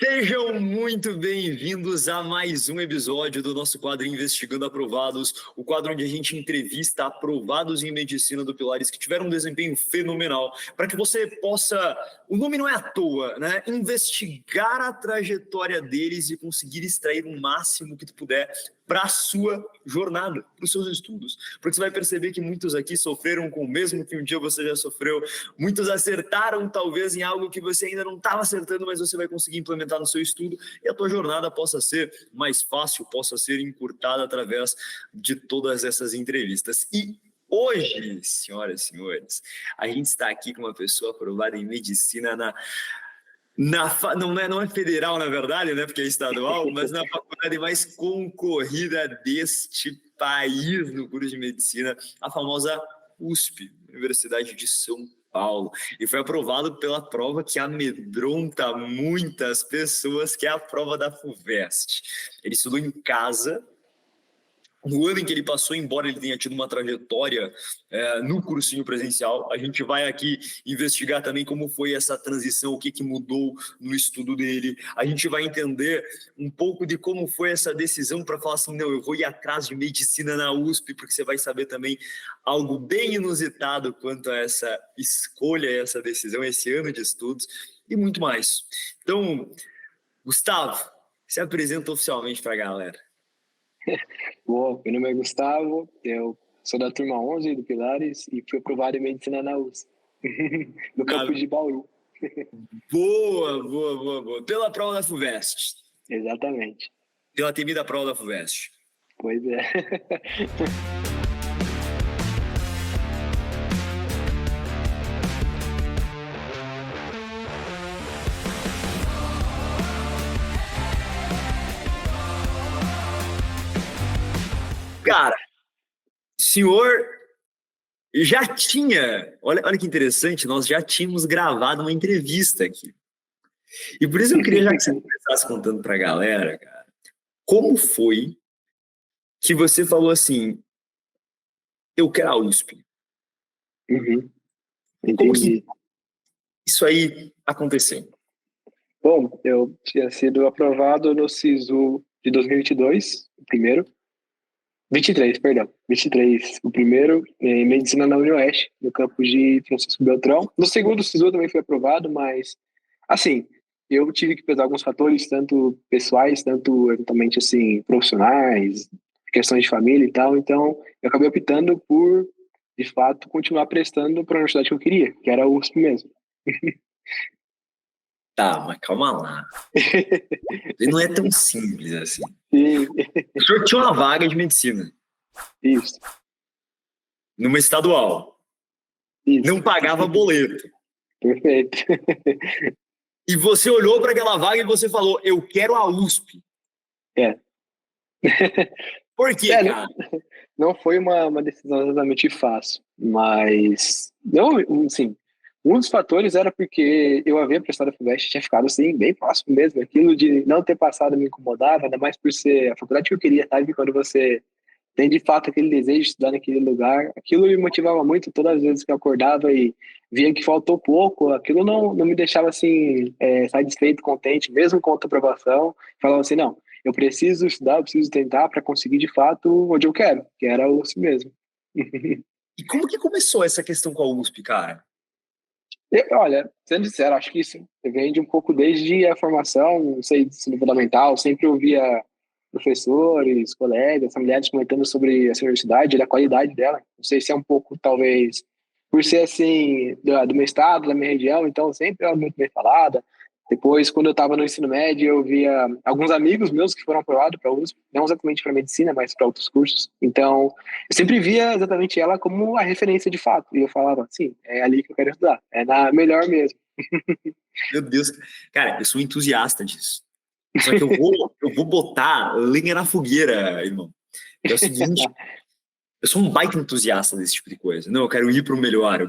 Sejam muito bem-vindos a mais um episódio do nosso quadro Investigando Aprovados, o quadro onde a gente entrevista aprovados em medicina do Pilares que tiveram um desempenho fenomenal, para que você possa, o nome não é à toa, né? Investigar a trajetória deles e conseguir extrair o máximo que tu puder para a sua jornada, para os seus estudos. Porque você vai perceber que muitos aqui sofreram com o mesmo que um dia você já sofreu, muitos acertaram talvez em algo que você ainda não estava acertando, mas você vai conseguir implementar no seu estudo e a tua jornada possa ser mais fácil, possa ser encurtada através de todas essas entrevistas. E hoje, senhoras e senhores, a gente está aqui com uma pessoa aprovada em medicina não é federal, na verdade, né, porque é estadual, mas na faculdade mais concorrida deste país no curso de medicina, a famosa USP, Universidade de São Paulo, e foi aprovado pela prova que amedronta muitas pessoas, que é a prova da FUVEST. Ele estudou em casa. No ano em que ele passou, embora ele tenha tido uma trajetória no cursinho presencial, a gente vai aqui investigar também como foi essa transição, o que mudou no estudo dele. A gente vai entender um pouco de como foi essa decisão para falar assim, não, eu vou ir atrás de medicina na USP, porque você vai saber também algo bem inusitado quanto a essa escolha, essa decisão, esse ano de estudos e muito mais. Então, Gustavo, se apresenta oficialmente para a galera. Bom, meu nome é Gustavo, eu sou da turma 11 do Pilares e fui aprovado em medicina na USP, no campus de Bauru. Boa. Pela prova da FUVEST. Exatamente. Pela temida prova da FUVEST. Pois é. Cara, o senhor já tinha, olha que interessante, nós já tínhamos gravado uma entrevista aqui. E por isso eu queria já que você começasse contando pra galera, cara, como foi que você falou assim, eu quero a USP? Uhum. Como Entendi. que isso aí aconteceu? Bom, eu tinha sido aprovado no SISU de 2022, o primeiro. 23, o primeiro, em medicina na UniOeste, no campus de Francisco Beltrão. No segundo SISU também foi aprovado, mas, assim, eu tive que pesar alguns fatores, tanto pessoais, tanto, eventualmente, assim, profissionais, questões de família e tal, então eu acabei optando por, de fato, continuar prestando para a universidade que eu queria, que era a USP mesmo. Tá, mas calma lá. Não é tão simples assim. Sim, O senhor tinha uma vaga de medicina isso. numa estadual. Isso. Não pagava boleto. Perfeito. E você olhou para aquela vaga e você falou, eu quero a USP. É. Por quê, cara? Não foi uma decisão exatamente fácil, mas não, assim, um dos fatores era porque eu havia prestado a FUVEST, tinha ficado assim, bem próximo mesmo, aquilo de não ter passado me incomodava, ainda mais por ser a faculdade que eu queria, sabe? Quando você tem de fato aquele desejo de estudar naquele lugar, aquilo me motivava muito todas as vezes que eu acordava e via que faltou pouco, aquilo não me deixava assim, satisfeito, contente, mesmo com a aprovação, falava assim, não, eu preciso estudar, eu preciso tentar para conseguir de fato onde eu quero, que era o USP mesmo. E como que começou essa questão com a USP, cara? Olha, sendo sincero, acho que isso vem de um pouco desde a formação, não sei, ensino fundamental, sempre ouvia professores, colegas, familiares comentando sobre essa universidade, da qualidade dela. Não sei se é um pouco, talvez, por ser assim, do meu estado, da minha região, então sempre era muito bem falada. Depois, quando eu estava no ensino médio, eu via alguns amigos meus que foram aprovados para a USP, não exatamente para medicina, mas para outros cursos. Então, eu sempre via exatamente ela como a referência de fato. E eu falava, sim, é ali que eu quero estudar, é na melhor mesmo. Meu Deus. Cara, eu sou entusiasta disso. Só que eu vou botar lenha na fogueira, irmão. Que é o seguinte, eu sou um baita entusiasta desse tipo de coisa. Não, eu quero ir para o melhor.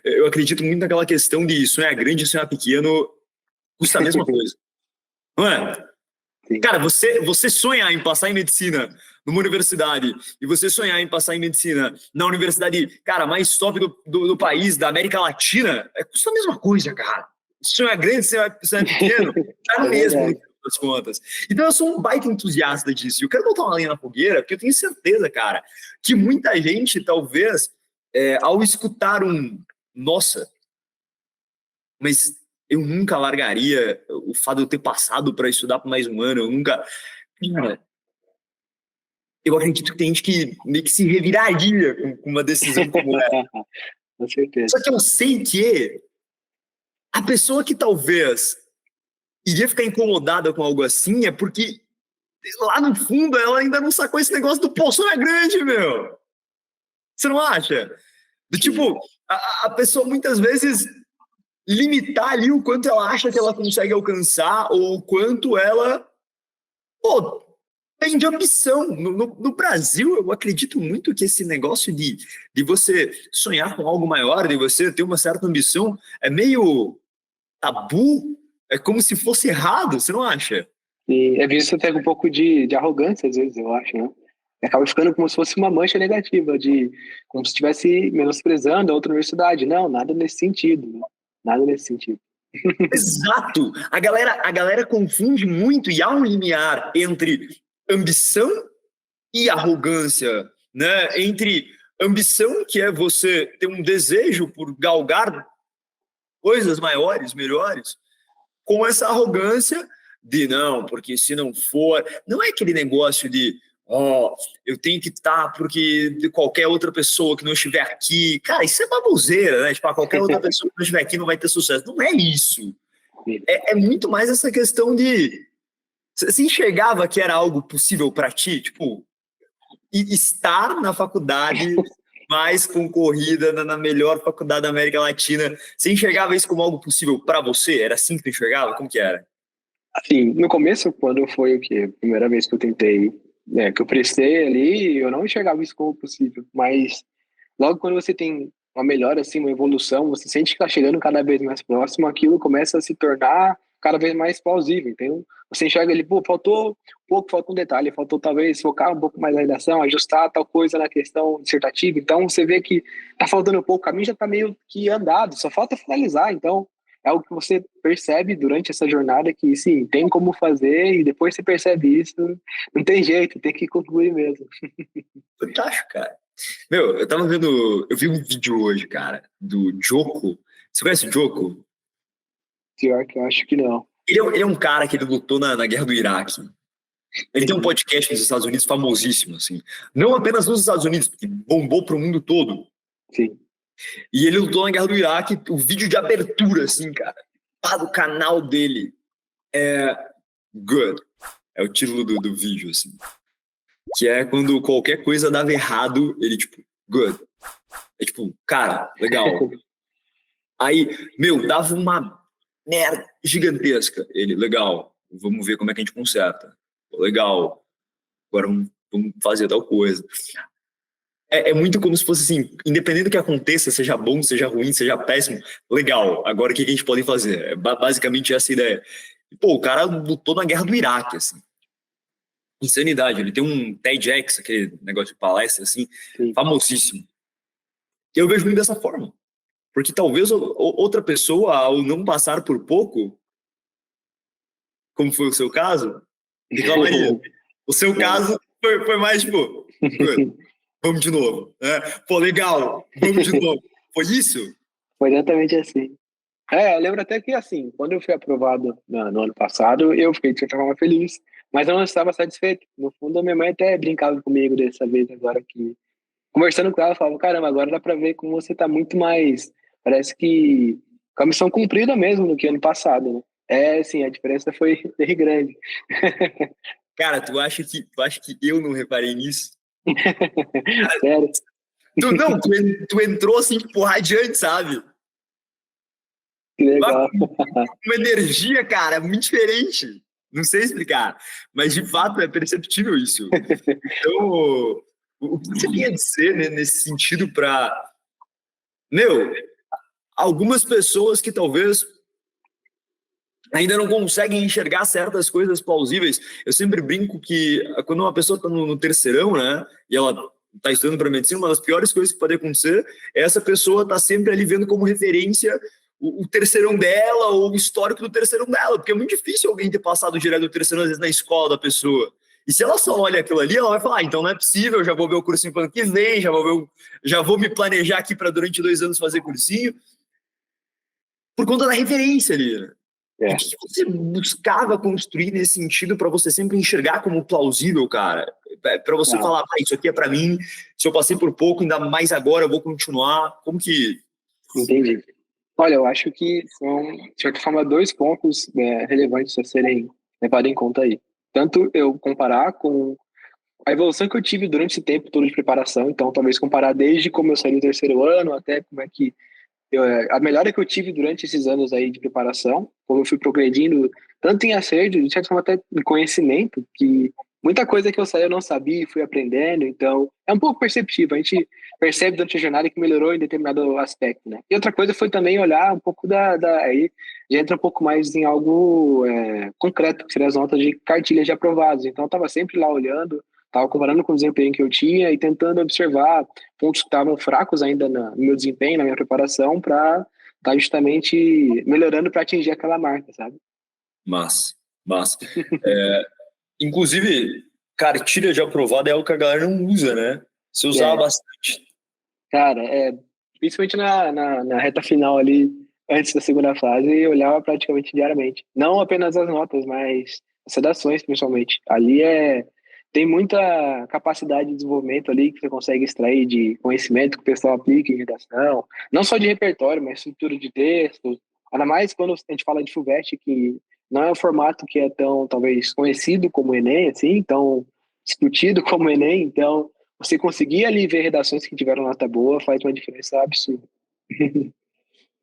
Eu acredito muito naquela questão de sonhar grande e sonhar pequeno custa a mesma coisa. Não é? Sim. Cara, você sonhar em passar em medicina numa universidade e você sonhar em passar em medicina na universidade, cara, mais top do país, da América Latina, custa a mesma coisa, cara. sonho grande, sonho pequeno, tá no É mesmo, no verdade. fim das contas. Então eu sou um baita entusiasta disso. E eu quero botar uma linha na fogueira, porque eu tenho certeza, cara, que muita gente, talvez, ao escutar nossa, mas eu nunca largaria o fato de eu ter passado para estudar por mais um ano, eu nunca. Cara, eu acredito que tem gente que meio que se reviraria com uma decisão como essa. Com certeza. Só que eu sei que a pessoa que talvez iria ficar incomodada com algo assim é porque lá no fundo ela ainda não sacou esse negócio do pô, sonho é grande, meu. Você não acha? Do tipo, a pessoa muitas vezes limitar ali o quanto ela acha que ela consegue alcançar ou o quanto ela, pô, tem de ambição. No Brasil, eu acredito muito que esse negócio de você sonhar com algo maior, de você ter uma certa ambição, é meio tabu, é como se fosse errado, você não acha? E é visto até com um pouco de arrogância, às vezes, eu acho, né? E acaba ficando como se fosse uma mancha negativa, como se estivesse menosprezando a outra universidade. Não, nada nesse sentido, né? Nada nesse sentido. Exato! A galera confunde muito e há um limiar entre ambição e arrogância, né? Entre ambição, que é você ter um desejo por galgar coisas maiores, melhores, com essa arrogância de não, porque se não for, não é aquele negócio de eu tenho que estar porque de qualquer outra pessoa que não estiver aqui, cara, isso é baboseira, né? Tipo, qualquer outra pessoa que não estiver aqui não vai ter sucesso. Não é isso. É muito mais essa questão de você enxergava que era algo possível para ti, tipo, estar na faculdade mais concorrida, na melhor faculdade da América Latina. Você enxergava isso como algo possível para você? Era assim que você enxergava? Como que era? Assim, no começo, quando foi o quê? A primeira vez que eu tentei, né, que eu prestei ali, eu não enxergava isso como possível. Mas logo quando você tem uma melhora, assim, uma evolução, você sente que está chegando cada vez mais próximo, aquilo começa a se tornar cada vez mais plausível. Então, você enxerga ali, pô, faltou um pouco, faltou um detalhe, faltou talvez focar um pouco mais na redação, ajustar tal coisa na questão dissertativa. Então, você vê que tá faltando um pouco, o caminho já está meio que andado, só falta finalizar. Então, é algo que você percebe durante essa jornada que, sim, tem como fazer e depois você percebe isso, não tem jeito, tem que concluir mesmo. Fantástico, cara. Meu, eu vi um vídeo hoje, cara, do Joko. Você conhece o Joko? Pior que eu acho que não. Ele é um cara que ele lutou na guerra do Iraque. Ele tem um podcast nos Estados Unidos famosíssimo, assim. Não apenas nos Estados Unidos, porque bombou pro mundo todo. Sim. E ele lutou na guerra do Iraque, o vídeo de abertura, assim, cara, do canal dele é Good. É o título do vídeo, assim. Que é quando qualquer coisa dava errado, ele, tipo, Good. É tipo, cara, legal. Aí, meu, dava uma merda gigantesca. Ele, legal, vamos ver como é que a gente conserta. Legal, agora vamos fazer tal coisa. É muito como se fosse assim, independente do que aconteça, seja bom, seja ruim, seja péssimo, legal, agora o que a gente pode fazer? É basicamente essa ideia. E, pô, o cara lutou na guerra do Iraque, assim. Insanidade, ele tem um TEDx, aquele negócio de palestra, assim, Sim. famosíssimo. E eu vejo muito dessa forma. Porque talvez outra pessoa, ao não passar por pouco, como foi o seu caso, reclamaria. O seu caso foi mais, tipo, vamos de novo. Né? Pô, legal, vamos de novo. Foi isso? Foi exatamente assim. Eu lembro até que, assim, quando eu fui aprovado no ano passado, eu fiquei de certa forma feliz, mas eu não estava satisfeito. No fundo, a minha mãe até brincava comigo dessa vez, agora que, conversando com ela, eu falava, caramba, agora dá pra ver como você tá muito mais, parece que com a missão cumprida mesmo do que ano passado, né? Sim, a diferença foi bem grande. Cara, tu acha que eu não reparei nisso? Sério, Tu entrou assim, tipo, radiante, sabe? que legal. Uma energia, cara, muito diferente. Não sei explicar, mas de fato é perceptível isso. Então, o que você tem a dizer, né, nesse sentido para, meu, algumas pessoas que talvez ainda não conseguem enxergar certas coisas plausíveis. Eu sempre brinco que quando uma pessoa está no terceirão, né, e ela está estudando para medicina, uma das piores coisas que pode acontecer é essa pessoa estar sempre ali vendo como referência o terceirão dela ou o histórico do terceirão dela, porque é muito difícil alguém ter passado direto do terceirão, às vezes, na escola da pessoa. E se ela só olha aquilo ali, ela vai falar, então não é possível, eu já vou ver o cursinho para o ano que vem, já vou me planejar aqui para durante 2 anos fazer cursinho, por conta da referência ali, né? E o que você buscava construir nesse sentido para você sempre enxergar como plausível, cara? Para você falar, isso aqui é para mim, se eu passei por pouco, ainda mais agora, eu vou continuar. Como que... Entendi. Olha, eu acho que são, de certa forma, 2 pontos relevantes a serem levados em conta aí. Tanto eu comparar com a evolução que eu tive durante esse tempo todo de preparação, então talvez comparar desde como eu saí do terceiro ano até como é que a melhora que eu tive durante esses anos aí de preparação, como eu fui progredindo, tanto em acerto, de certa forma até em conhecimento, que muita coisa que eu saí eu não sabia e fui aprendendo, então é um pouco perceptível, a gente percebe durante a jornada que melhorou em determinado aspecto, né? E outra coisa foi também olhar um pouco aí já entra um pouco mais em algo concreto, que seria as notas de cartilhas de aprovados, então eu estava sempre lá olhando, estava comparando com o desempenho que eu tinha e tentando observar pontos que estavam fracos ainda no meu desempenho, na minha preparação, para estar justamente melhorando para atingir aquela marca, sabe? Massa. Inclusive, cartilha de aprovado é algo que a galera não usa, né? Você usava bastante. Cara, principalmente na reta final ali, antes da segunda fase, eu olhava praticamente diariamente. Não apenas as notas, mas as redações, principalmente. Ali tem muita capacidade de desenvolvimento ali que você consegue extrair de conhecimento que o pessoal aplica em redação. Não só de repertório, mas estrutura de texto. Ainda mais quando a gente fala de FUVEST, que não é um formato que é tão, talvez, conhecido como o Enem, assim, tão discutido como o Enem. Então, você conseguir ali ver redações que tiveram nota boa faz uma diferença absurda.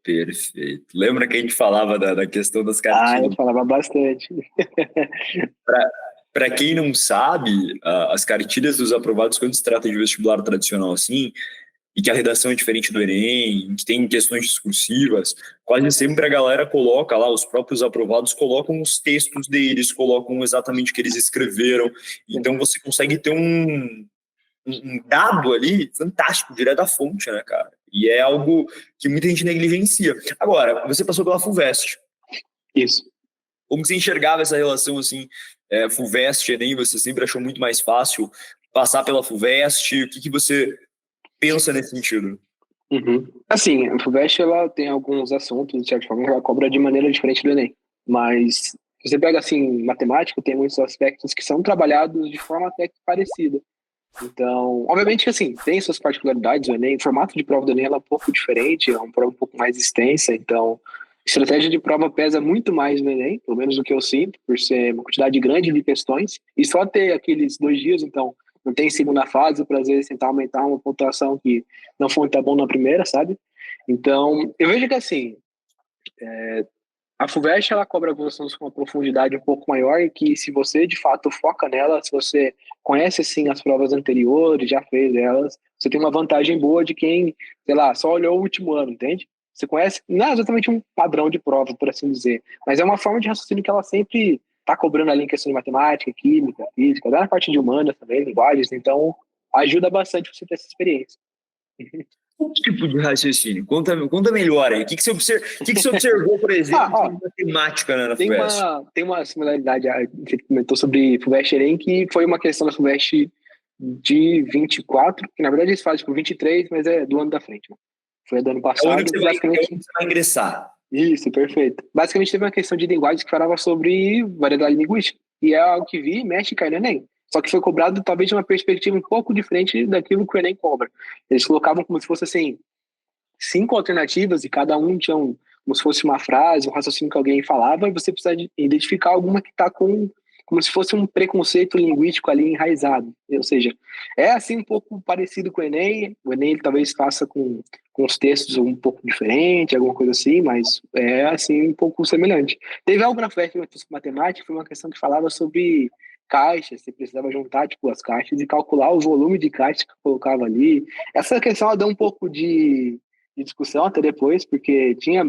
Perfeito. Lembra que a gente falava da questão das cartilhas? Eu falava bastante. Para quem não sabe, as cartilhas dos aprovados, quando se trata de vestibular tradicional assim, e que a redação é diferente do Enem, que tem questões discursivas, quase sempre a galera coloca lá, os próprios aprovados colocam os textos deles, colocam exatamente o que eles escreveram. Então você consegue ter um dado ali fantástico, direto da fonte, né, cara? E é algo que muita gente negligencia. Agora, você passou pela FUVEST. Isso. Como você enxergava essa relação, assim, FUVEST, Enem, você sempre achou muito mais fácil passar pela FUVEST? O que você pensa nesse sentido? Uhum. Assim, a FUVEST, ela tem alguns assuntos, de certa forma, que ela cobra de maneira diferente do Enem. Mas, se você pega, assim, matemática, tem muitos aspectos que são trabalhados de forma até que parecida. Então, obviamente que assim, tem suas particularidades, o Enem, o formato de prova do Enem é um pouco diferente, é uma prova um pouco mais extensa, então estratégia de prova pesa muito mais no Enem, pelo menos o que eu sinto, por ser uma quantidade grande de questões, e só ter aqueles 2 dias, então não tem segunda fase para às vezes tentar aumentar uma pontuação que não foi tão bom na primeira, sabe? Então, eu vejo que assim, a FUVEST ela cobra alguns assuntos com uma profundidade um pouco maior e que se você de fato foca nela, se você conhece assim as provas anteriores, já fez elas, você tem uma vantagem boa de quem, sei lá, só olhou o último ano, entende? Você conhece, não é exatamente um padrão de prova, por assim dizer, mas é uma forma de raciocínio que ela sempre está cobrando ali em questão de matemática, química, física, até na parte de humanas também, linguagens, então ajuda bastante você ter essa experiência. Que tipo de raciocínio? Conta melhor aí. O que você observou, por exemplo, em matemática, né, na FUVEST? Tem uma similaridade, você comentou sobre FUVEST Enem, que foi uma questão da FUVEST de 24, que na verdade eles fazem tipo 23, mas é do ano da frente, né? Foi do ano passado. É o ano que você vai ingressar. Isso, perfeito. Basicamente teve uma questão de linguagens que falava sobre variedade linguística, e é algo que vi, mexe e cai no Enem. Só que foi cobrado talvez de uma perspectiva um pouco diferente daquilo que o Enem cobra. Eles colocavam como se fosse assim, 5 alternativas e cada um tinha como se fosse uma frase, um raciocínio que alguém falava e você precisa identificar alguma que está como se fosse um preconceito linguístico ali enraizado. Ou seja, é assim um pouco parecido com o Enem. O Enem ele talvez faça com os textos um pouco diferente, alguma coisa assim, mas é assim um pouco semelhante. Teve algo na FUVEST com matemática, foi uma questão que falava sobre caixas, você precisava juntar tipo as caixas e calcular o volume de caixas que colocava ali. Essa questão ela deu um pouco de discussão até depois, porque tinha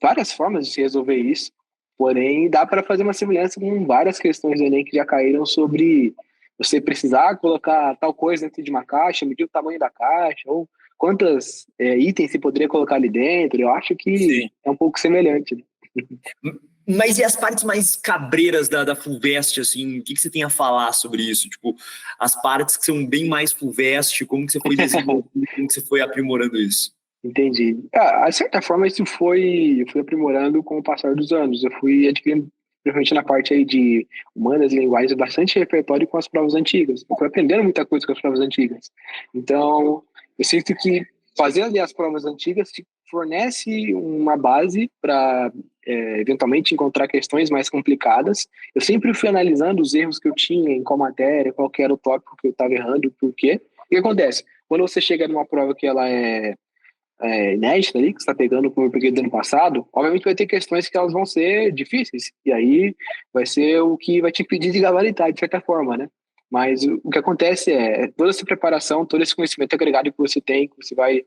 várias formas de se resolver isso, porém dá para fazer uma semelhança com várias questões do Enem que já caíram sobre você precisar colocar tal coisa dentro de uma caixa, medir o tamanho da caixa, ou quantas itens se poderia colocar ali dentro. Eu acho que Sim. é um pouco semelhante. Mas e as partes mais cabreiras da Fulvestre, assim, o que você tem a falar sobre isso? Tipo, as partes que são bem mais Fulvestre, como que você foi desenvolvendo, como que você foi aprimorando isso? Entendi. De certa forma, isso eu fui aprimorando com o passar dos anos. Eu fui adquirindo, principalmente na parte aí de humanas e linguagens, bastante repertório com as provas antigas. Eu fui aprendendo muita coisa com as provas antigas. Então, eu sinto que fazer ali as provas antigas te fornece uma base para, eventualmente, encontrar questões mais complicadas. Eu sempre fui analisando os erros que eu tinha, em qual matéria, qual que era o tópico que eu estava errando, por quê. O que acontece? Quando você chega numa prova que ela é inédita ali, que você está pegando como eu peguei do ano passado, obviamente vai ter questões que elas vão ser difíceis, e aí vai ser o que vai te impedir de gabaritar, de certa forma, né? Mas o que acontece toda essa preparação, todo esse conhecimento agregado que você tem, que você vai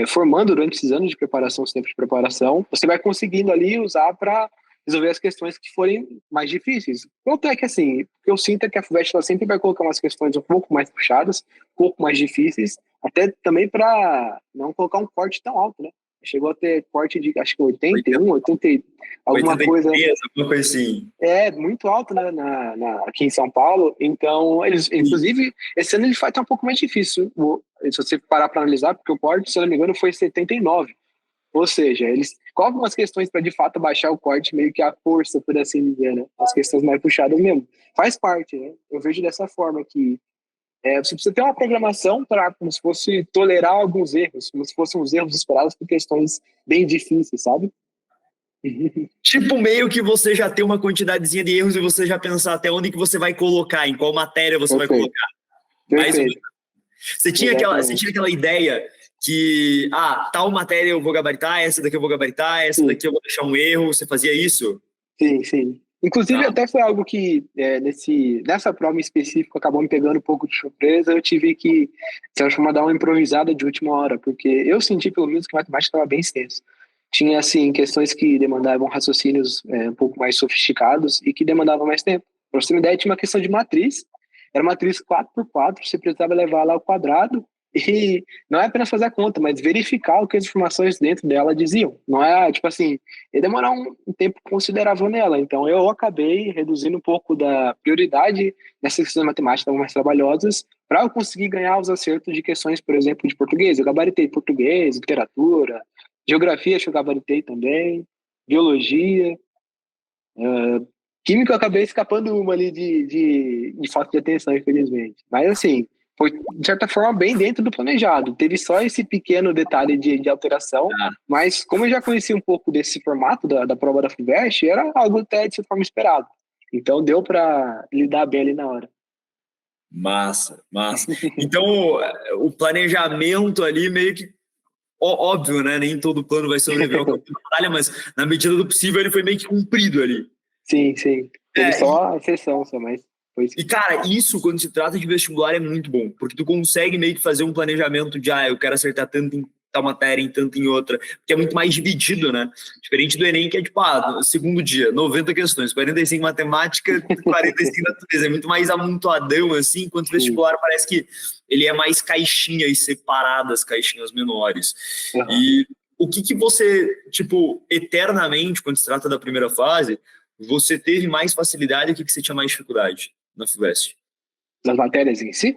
formando durante esses anos de preparação, esse tempo de preparação, você vai conseguindo ali usar para resolver as questões que forem mais difíceis. Quanto é que, assim, eu sinto que a FUVEST ela sempre vai colocar umas questões um pouco mais puxadas, um pouco mais difíceis, até também para não colocar um corte tão alto, né? Chegou a ter corte de, acho que 81, 80, alguma coisa. 83, alguma coisa assim. Muito alto, né, aqui em São Paulo. Então, eles, inclusive, esse ano ele vai estar um pouco mais difícil. Se você parar para analisar, porque o corte, se eu não me engano, foi 79. Ou seja, eles colocam umas questões para de fato baixar o corte meio que à força, por assim dizer, né? As questões mais puxadas mesmo. Faz parte, né? Eu vejo dessa forma que você precisa ter uma programação para como se fosse tolerar alguns erros, como se fossem os erros esperados por questões bem difíceis, sabe? Tipo, meio que você já tem uma quantidadezinha de erros e você já pensar até onde que você vai colocar, em qual matéria você vai colocar. Mais ou menos. Você tinha aquela ideia que, tal matéria eu vou gabaritar, essa daqui eu vou gabaritar, essa daqui eu vou deixar um erro. Você fazia isso? Sim, sim. Inclusive, até foi algo que, nessa prova em específico, acabou me pegando um pouco de surpresa. Eu tive que, de certa forma, dar uma improvisada de última hora, porque eu senti, pelo menos, que a matemática estava bem extensa. Tinha, assim, questões que demandavam raciocínios um pouco mais sofisticados e que demandavam mais tempo. Para você ter uma ideia, tinha uma questão de matriz. Era matriz 4x4, você precisava levar lá ao quadrado e não é apenas fazer a conta, mas verificar o que as informações dentro dela diziam. Não é, tipo assim, ia demorar um tempo considerável nela. Então, eu acabei reduzindo um pouco da prioridade nessas questões matemáticas mais trabalhosas para eu conseguir ganhar os acertos de questões, por exemplo, de português. Eu gabaritei português, literatura, geografia, acho que eu gabaritei também, biologia. Química eu acabei escapando uma ali de falta de atenção, infelizmente. Mas, assim, foi, de certa forma, bem dentro do planejado. Teve só esse pequeno detalhe de alteração, mas como eu já conhecia um pouco desse formato da prova da FUVEST, era algo até de certa forma esperado. Então, deu para lidar bem ali na hora. Massa. Então, o planejamento ali meio que óbvio, né? Nem todo plano vai sobreviver ao campo de batalha, mas na medida do possível ele foi meio que cumprido ali. Sim. Teve só a exceção, mas foi sim. E, cara, isso, quando se trata de vestibular, é muito bom, porque tu consegue meio que fazer um planejamento de, eu quero acertar tanto em tal matéria, em tanto em outra, porque é muito mais dividido, né? Diferente do Enem, que é tipo, segundo dia, 90 questões, 45 matemática, 45 natureza, é muito mais amontoadão, assim, enquanto o vestibular parece que ele é mais caixinhas separadas, caixinhas menores. Uhum. E o que você, tipo, eternamente, quando se trata da primeira fase, você teve mais facilidade, o que você tinha mais dificuldade na FUVEST? Nas matérias em si?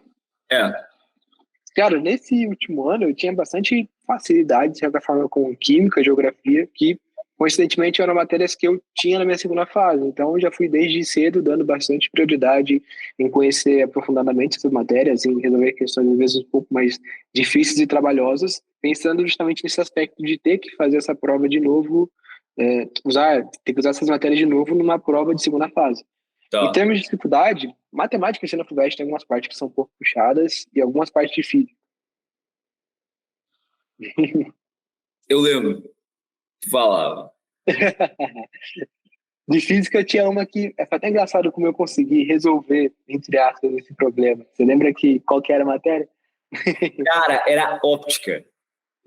Cara, nesse último ano eu tinha bastante facilidade, de certa forma, com química, geografia, que coincidentemente eram matérias que eu tinha na minha segunda fase. Então eu já fui desde cedo dando bastante prioridade em conhecer aprofundadamente essas matérias, em resolver questões às vezes um pouco mais difíceis e trabalhosas, pensando justamente nesse aspecto de ter que fazer essa prova de novo, ter que usar essas matérias de novo numa prova de segunda fase. Em termos de dificuldade, matemática e na FUVEST tem algumas partes que são um pouco puxadas e algumas partes difíceis. Eu lembro. Tu falava. De física tinha uma que foi até engraçado como eu consegui resolver, entre aspas, esse problema. Você lembra qual que era a matéria? Cara, era óptica.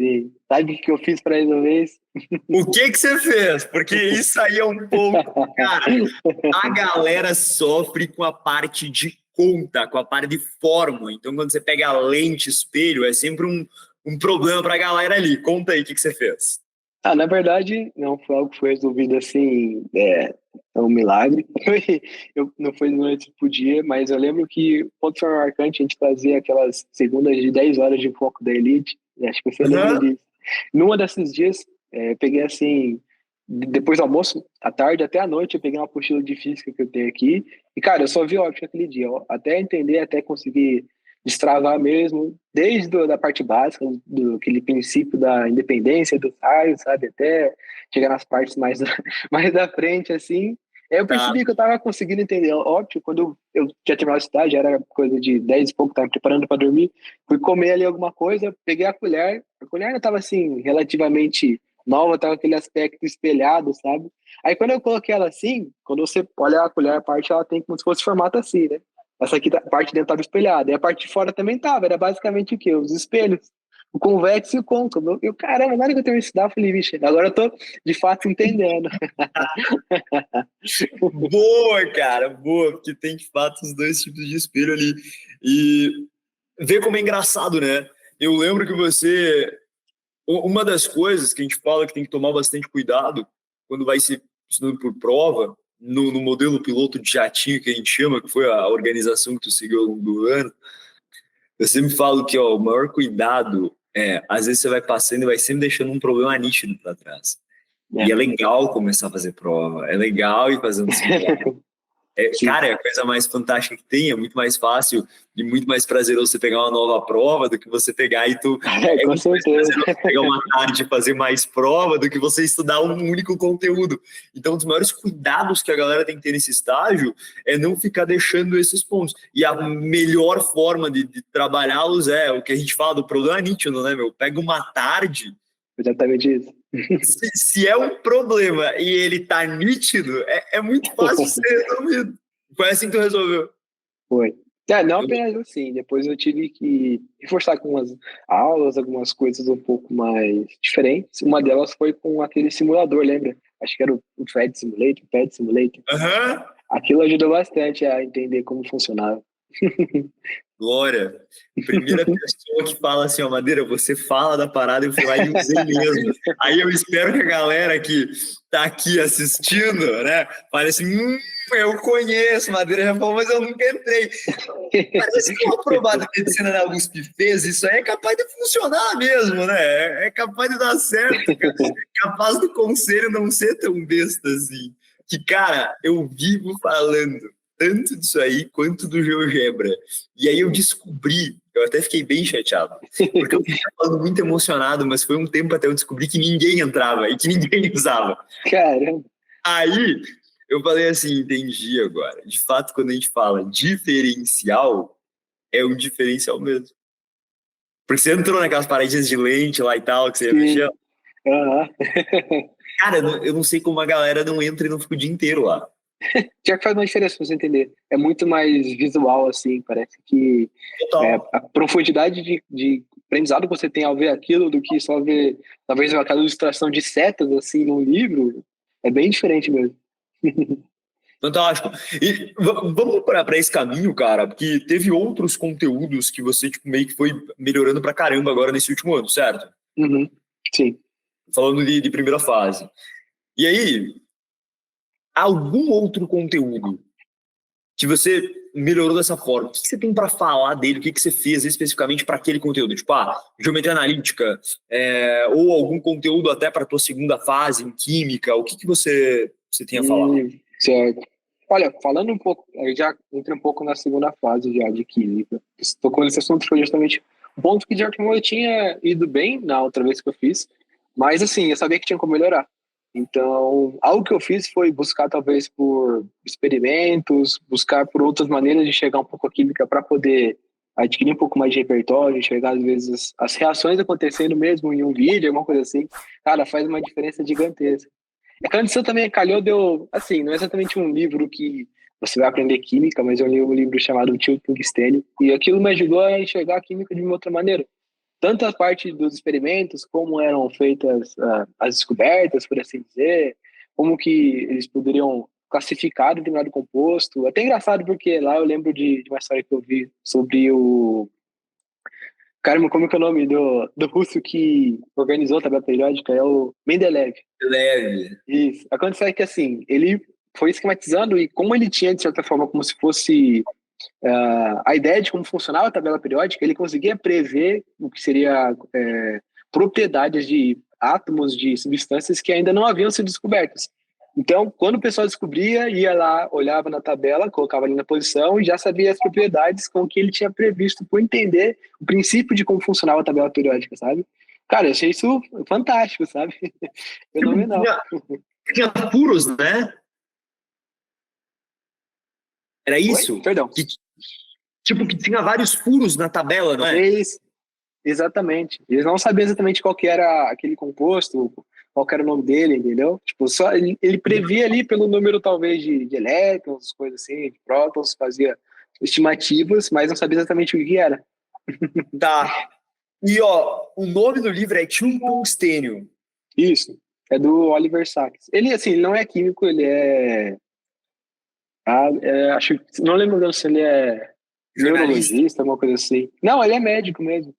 Sim. Sabe o que eu fiz para resolver isso? O que você fez? Porque isso aí é um pouco... Cara, a galera sofre com a parte de conta, com a parte de fórmula. Então, quando você pega a lente, espelho, é sempre um um problema para a galera ali. Conta aí o que você fez. Na verdade, não foi algo que foi resolvido assim, é um milagre. Não foi no noite pro dia, mas eu lembro que o ponto foi marcante, a gente fazia aquelas segundas de 10 horas de foco da Elite, e acho que você lembra disso. Numa desses dias, peguei assim, depois do almoço, à tarde até à noite, eu peguei uma apostila de física que eu tenho aqui, e cara, eu só vi óptica aquele dia, ó, até entender, até conseguir destravar mesmo, desde da parte básica, do aquele princípio da independência do raio, sabe, até chegar nas partes mais mais da frente, assim. Aí eu percebi que eu tava conseguindo entender. Óbvio, quando eu tinha terminado a cidade, era coisa de 10 e pouco, tava me preparando para dormir, fui comer ali alguma coisa, peguei a colher ainda tava assim, relativamente nova, tava aquele aspecto espelhado, sabe? Aí quando eu coloquei ela assim, quando você olha a colher, a parte, ela tem como se fosse formato assim, né? Essa aqui, a parte de dentro estava espelhada, e a parte de fora também estava. Era basicamente o quê? Os espelhos. O convexo e o côncavo. Eu, caramba, na hora que eu terminei de estudar, eu falei, vixe, agora eu tô de fato entendendo. Boa, cara, boa, porque tem de fato os dois tipos de espelho ali. E vê como é engraçado, né? Eu lembro que você. Uma das coisas que a gente fala que tem que tomar bastante cuidado quando vai se estudando por prova, no modelo piloto de jatinho que a gente chama, que foi a organização que tu seguiu ao longo do ano, eu sempre falo que ó, o maior cuidado às vezes você vai passando e vai sempre deixando um problema nítido para trás. E é legal começar a fazer prova, é legal ir fazendo simulado. Cara, é a coisa mais fantástica que tem, é muito mais fácil e muito mais prazeroso você pegar uma nova prova do que você pegar e tu... com muito certeza. mais prazeroso pegar uma tarde e fazer mais prova do que você estudar um único conteúdo. Então, um dos maiores cuidados que a galera tem que ter nesse estágio é não ficar deixando esses pontos. E a melhor forma de trabalhá-los é o que a gente fala do problema nítido, né, meu? Pega uma tarde... Exatamente isso. Se é um problema e ele tá nítido, é muito fácil de ser resolvido. Foi assim que tu resolveu. Foi. Não apenas assim, depois eu tive que reforçar com umas aulas, algumas coisas um pouco mais diferentes. Uma delas foi com aquele simulador, lembra? Acho que era o FED Simulator, o PED Simulator. Uhum. Aquilo ajudou bastante a entender como funcionava. Glória, primeira pessoa que fala assim, ó, Madeira, você fala da parada, eu fui lá e usei mesmo. Aí eu espero que a galera que tá aqui assistindo, né, fale assim, eu conheço, Madeira já falou, mas eu nunca entrei. Parece que o aprovado de medicina da USP fez, isso aí é capaz de funcionar mesmo, né? É capaz de dar certo, cara. É capaz do conselho não ser tão besta assim. Que, cara, eu vivo falando tanto disso aí quanto do GeoGebra. E aí eu descobri, eu até fiquei bem chateado, porque eu fiquei falando muito emocionado, mas foi um tempo até eu descobri que ninguém entrava e que ninguém usava. Caramba! Aí eu falei assim, entendi agora. De fato, quando a gente fala diferencial, é um diferencial mesmo. Porque você entrou naquelas paradinhas de lente lá e tal, que você ia mexer. Cara, eu não sei como a galera não entra e não fica o dia inteiro lá. Já que faz uma diferença pra você entender. É muito mais visual, assim, parece que a profundidade de aprendizado que você tem ao ver aquilo do que só ver, talvez, aquela ilustração de setas, assim, num livro, é bem diferente mesmo. Fantástico. E vamos para esse caminho, cara, porque teve outros conteúdos que você tipo, meio que foi melhorando pra caramba agora nesse último ano, certo? Uhum. Sim. Falando de primeira fase. E aí, algum outro conteúdo que você melhorou dessa forma? O que você tem para falar dele? O que você fez especificamente para aquele conteúdo? Tipo, geometria analítica, ou algum conteúdo até para a tua segunda fase em química? O que você tem a falar? Certo. Olha, falando um pouco, eu já entrei um pouco na segunda fase já de química. Tocou nesse assunto, foi justamente um ponto que de certa forma eu tinha ido bem na outra vez que eu fiz, mas assim, eu sabia que tinha como melhorar. Então, algo que eu fiz foi buscar talvez por experimentos, buscar por outras maneiras de chegar um pouco à química para poder adquirir um pouco mais de repertório, enxergar às vezes as reações acontecendo mesmo em um vídeo, alguma coisa assim. Cara, faz uma diferença gigantesca. A condição também calhou, deu, assim, não é exatamente um livro que você vai aprender química, mas eu li um livro chamado Tio Tungstênio, e aquilo me ajudou a enxergar a química de uma outra maneira. Tanto a parte dos experimentos, como eram feitas as descobertas, por assim dizer, como que eles poderiam classificar determinado composto. Até engraçado porque lá eu lembro de uma história que eu vi sobre Caramba, como é que é o nome do russo que organizou a tabela periódica? É o Mendeleev. Leve. Isso. Acontece que, assim, ele foi esquematizando e como ele tinha, de certa forma, como se fosse a ideia de como funcionava a tabela periódica, ele conseguia prever o que seria propriedades de átomos, de substâncias que ainda não haviam sido descobertas. Então, quando o pessoal descobria, ia lá, olhava na tabela, colocava ali na posição e já sabia as propriedades com que ele tinha previsto por entender o princípio de como funcionava a tabela periódica, sabe? Cara, eu achei isso fantástico, sabe? Tipo, Fenomenal. tinha furos, né? Era Oi? isso? Perdão. Tipo, que tinha vários furos na tabela, não É é? isso. Exatamente. Eles não sabiam exatamente qual que era aquele composto, qual que era o nome dele, entendeu? Tipo, só ele previa ali pelo número talvez de elétrons, coisas assim, de prótons, fazia estimativas, mas não sabia exatamente o que era. Tá. E, ó, o nome do livro é Tungstênio. Isso. É do Oliver Sacks. Ele, assim, ele não é químico, ele acho, não lembro se ele é Jornalista. neurologista, alguma coisa assim. Não, ele é médico mesmo.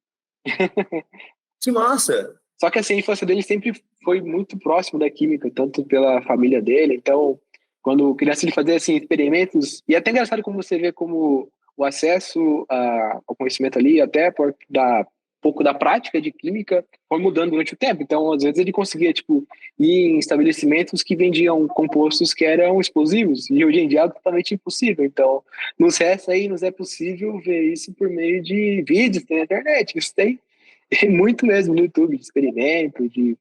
Que massa. Só que assim, a infância dele sempre foi muito próximo da química, tanto pela família dele. Então, quando criança, ele fazia assim, experimentos. E é até engraçado como você vê como o acesso ao conhecimento ali, até por da pouco da prática de química, foi mudando durante o tempo. Então, às vezes, ele conseguia tipo, ir em estabelecimentos que vendiam compostos que eram explosivos. E hoje em dia é totalmente impossível. Então, nos resta aí, nos é possível ver isso por meio de vídeos, tem na internet. Isso tem muito mesmo no YouTube, de experimento, de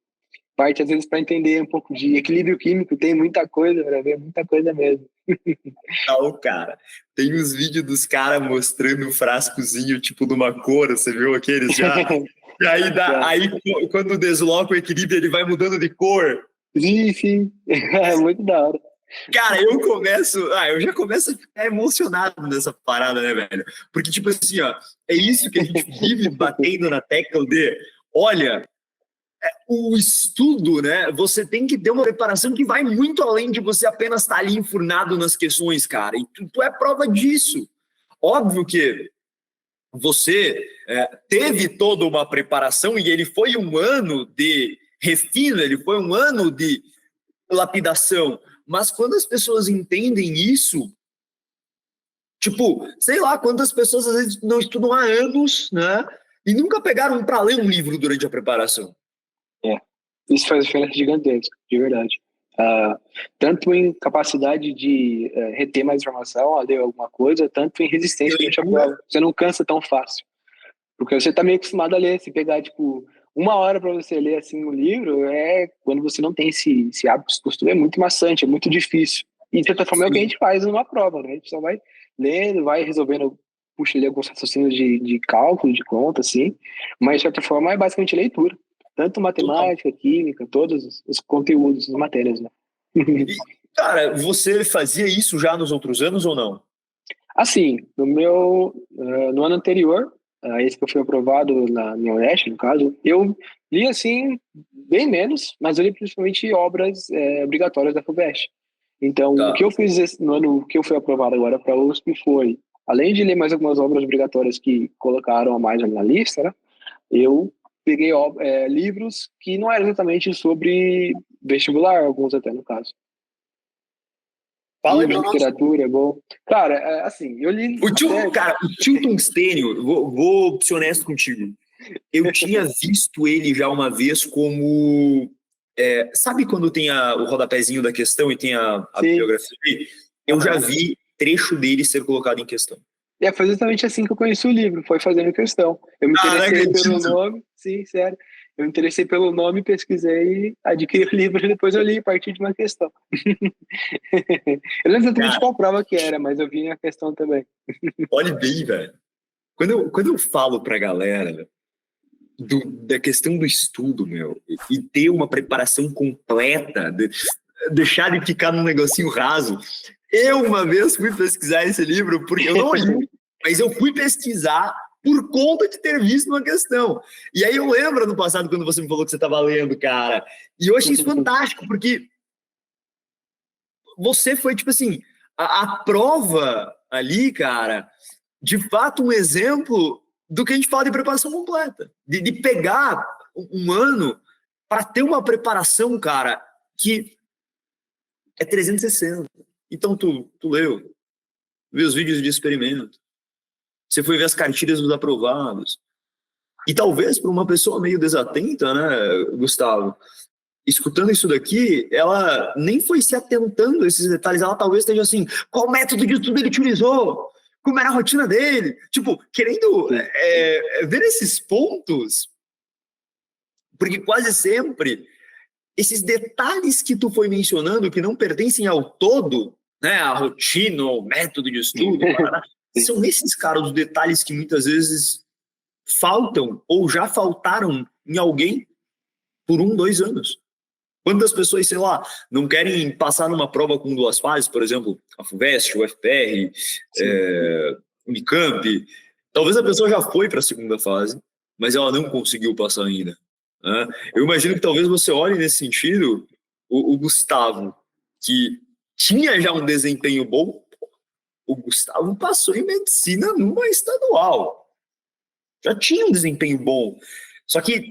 parte, às vezes, para entender um pouco de equilíbrio químico, tem muita coisa para ver, muita coisa mesmo. Não, cara. Tem uns vídeos dos caras mostrando um frascozinho, tipo, de uma cor, você viu aqueles já? E aí, Já. quando desloca o equilíbrio, ele vai mudando de cor. Sim, sim. É muito da hora. Cara, eu já começo a ficar emocionado nessa parada, né, velho? Porque, tipo assim, ó, é isso que a gente vive batendo na tecla de, olha, o estudo, né? Você tem que ter uma preparação que vai muito além de você apenas estar ali enfurnado nas questões, cara. E tu é prova disso. Óbvio que você teve toda uma preparação e ele foi um ano de refino, ele foi um ano de lapidação. Mas quando as pessoas entendem isso, tipo, sei lá, quantas pessoas às vezes não estudam há anos, né? E nunca pegaram para ler um livro durante a preparação. É. Isso faz diferença gigantesca, de verdade. Ah, tanto em capacidade de reter mais informação, a ler alguma coisa, tanto em E resistência durante a leitura, prova. Você não cansa tão fácil. Porque você tá meio acostumado a ler, se pegar, tipo, uma hora para você ler, assim, um livro, quando você não tem esse hábito, esse costume, é muito maçante, é muito difícil. E, de certa forma, é o que a sim. gente faz numa prova, né? A gente só vai lendo, vai resolvendo, puxa ali alguns raciocínios de cálculo, de conta, assim, mas, de certa forma, é basicamente leitura. Tanto Total. matemática, química, todos os conteúdos, as matérias, né? E, cara, você fazia isso já nos outros anos ou não? Assim, no ano anterior, esse que eu fui aprovado na minha UESC, no caso, eu li, assim, bem menos, mas eu li principalmente obras obrigatórias da FUVEST. Então, o que Tá. eu fiz no ano que eu fui aprovado agora para a USP foi, além de ler mais algumas obras obrigatórias que colocaram a mais na minha lista, né, eu peguei livros que não eram exatamente sobre vestibular, alguns até no caso. Fala aí Livros pra de nós. literatura, é bom. Cara, assim, eu li O tio, até. cara, o tio Tungstênio, vou ser honesto contigo. Eu tinha visto ele já uma vez como. Sabe quando tem o rodapézinho da questão e tem a Sim. bibliografia ali? Eu já Aham. vi trecho dele ser colocado em questão. Foi justamente assim que eu conheci o livro, foi fazendo questão. Eu me Ah, não interessei pelo acredito. nome, sim, sério. Eu me interessei pelo nome, pesquisei, adquiri o livro e depois eu li a partir de uma questão. Eu não lembro exatamente Cara, qual prova que era, mas eu vi a questão também. olhe bem, velho. Quando eu falo pra galera da questão do estudo, meu, e ter uma preparação completa, deixar de ficar num negocinho raso. Eu, uma vez, fui pesquisar esse livro, porque eu não li, mas eu fui pesquisar por conta de ter visto uma questão. E aí eu lembro no passado, quando você me falou que você estava lendo, cara, e eu achei isso fantástico, porque você foi, tipo assim, a prova ali, cara, de fato um exemplo. do que a gente fala de preparação completa. De pegar um ano para ter uma preparação, cara, que é 360. Então, tu leu, viu os vídeos de experimento, você foi ver as cartilhas dos aprovados. E talvez para uma pessoa meio desatenta, né, Gustavo, escutando isso daqui, ela nem foi se atentando a esses detalhes, ela talvez esteja assim, qual método de estudo ele utilizou? Como era a rotina dele? Tipo, querendo ver esses pontos, porque quase sempre esses detalhes que tu foi mencionando, que não pertencem ao todo, né, a rotina, o método de estudo, são esses, cara, os detalhes que muitas vezes faltam ou já faltaram em alguém por 1, 2 anos. Quantas pessoas, sei lá, não querem passar numa prova com 2 fases, por exemplo, a FUVEST, o FPR, Unicamp, talvez a pessoa já foi para a segunda fase, mas ela não conseguiu passar ainda. Né? Eu imagino que talvez você olhe nesse sentido o Gustavo, que tinha já um desempenho bom, o Gustavo passou em medicina numa estadual. Já tinha um desempenho bom. Só que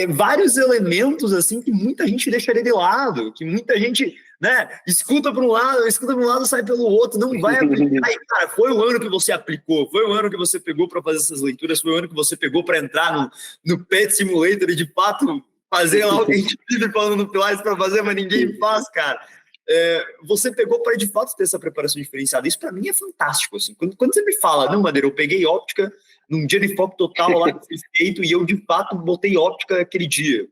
vários elementos assim que muita gente deixaria de lado, que muita gente, né, escuta para um lado, sai pelo outro, não vai aplicar. E, cara, foi o ano que você aplicou, foi o ano que você pegou para fazer essas leituras, foi o ano que você pegou para entrar no Pet Simulator e de fato fazer lá o que a gente vive falando no Pilates para fazer, mas ninguém faz, cara. Você pegou para de fato ter essa preparação diferenciada. Isso para mim é fantástico. Assim. Quando você me fala, não, Madeira, eu peguei óptica num dia de foco total lá que foi feito e eu de fato botei óptica aquele dia.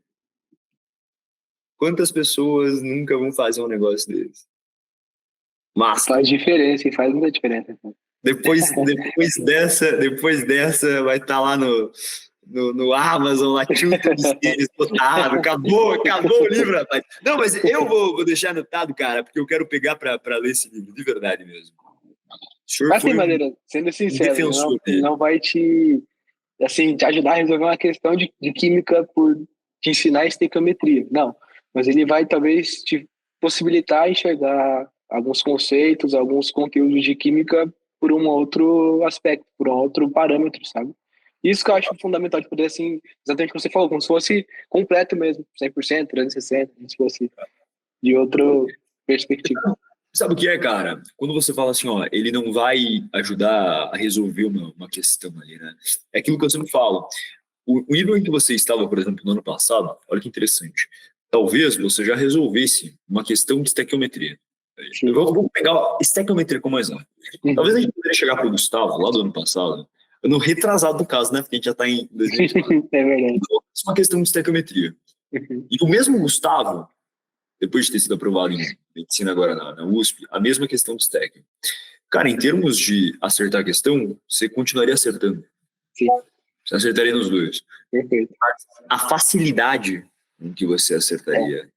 Quantas pessoas nunca vão fazer um negócio desse? Mas faz diferença, faz muita diferença. Depois dessa vai estar lá no Amazon, lá anotado, acabou o livro, rapaz. Não, mas eu vou deixar anotado, cara, porque eu quero pegar para ler esse livro, de verdade mesmo. Mas tem maneira, sendo sincero, não vai te ajudar a resolver uma questão de química por te ensinar estequiometria, não. Mas ele vai talvez te possibilitar enxergar alguns conceitos, alguns conteúdos de química por um outro aspecto, por um outro parâmetro, sabe? Isso que eu acho fundamental de poder, assim, exatamente o que você falou, como se fosse completo mesmo, 100%, 360, como se fosse de outra perspectiva. Sabe o que é, cara? Quando você fala assim, ó, ele não vai ajudar a resolver uma questão ali, né? É aquilo que eu sempre falo. O nível em que você estava, por exemplo, no ano passado, olha que interessante. Talvez você já resolvesse uma questão de estequiometria. Eu vou pegar estequiometria como exemplo. Talvez a gente poderia chegar para o Gustavo, lá do ano passado, no retrasado do caso, né? Porque a gente já está em 2020. É verdade. Uma questão de estequiometria. E o mesmo Gustavo, depois de ter sido aprovado em medicina agora na USP, a mesma questão de STEC. Cara, em termos de acertar a questão, você continuaria acertando. Sim. Você acertaria nos dois. Perfeito. A facilidade com que você acertaria,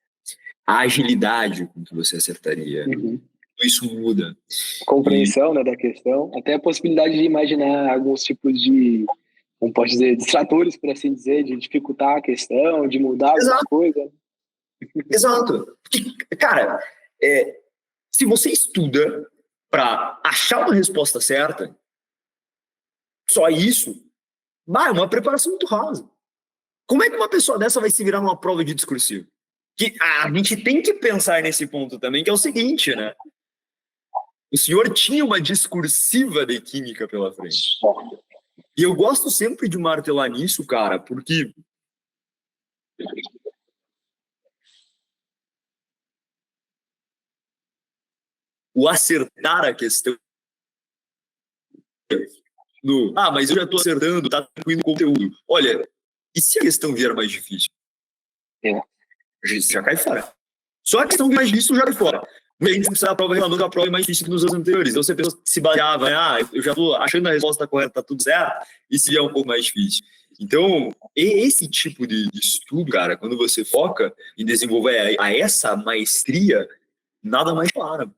a agilidade com que você acertaria, tudo isso muda. Compreensão, né, da questão, até a possibilidade de imaginar alguns tipos de, como pode dizer, distratores, por assim dizer, de dificultar a questão, de mudar alguma coisa. Exato. Porque, cara, se você estuda para achar uma resposta certa, só isso, é uma preparação muito rasa. Como é que uma pessoa dessa vai se virar numa prova de discursivo? Que a gente tem que pensar nesse ponto também, que é o seguinte, né? O senhor tinha uma discursiva de química pela frente. E eu gosto sempre de martelar nisso, cara, porque o acertar a questão mas eu já estou acertando, tá tranquilo o conteúdo. Olha, e se a questão vier mais difícil? Já cai fora. Só a questão vier mais difícil já cai fora. A gente precisa da prova reclamando que a prova é mais difícil que nos anos anteriores. Então, você se baseava, eu já estou achando a resposta correta, tá tudo certo, e se vier um pouco mais difícil. Então, esse tipo de estudo, cara, quando você foca em desenvolver essa maestria, nada mais claro.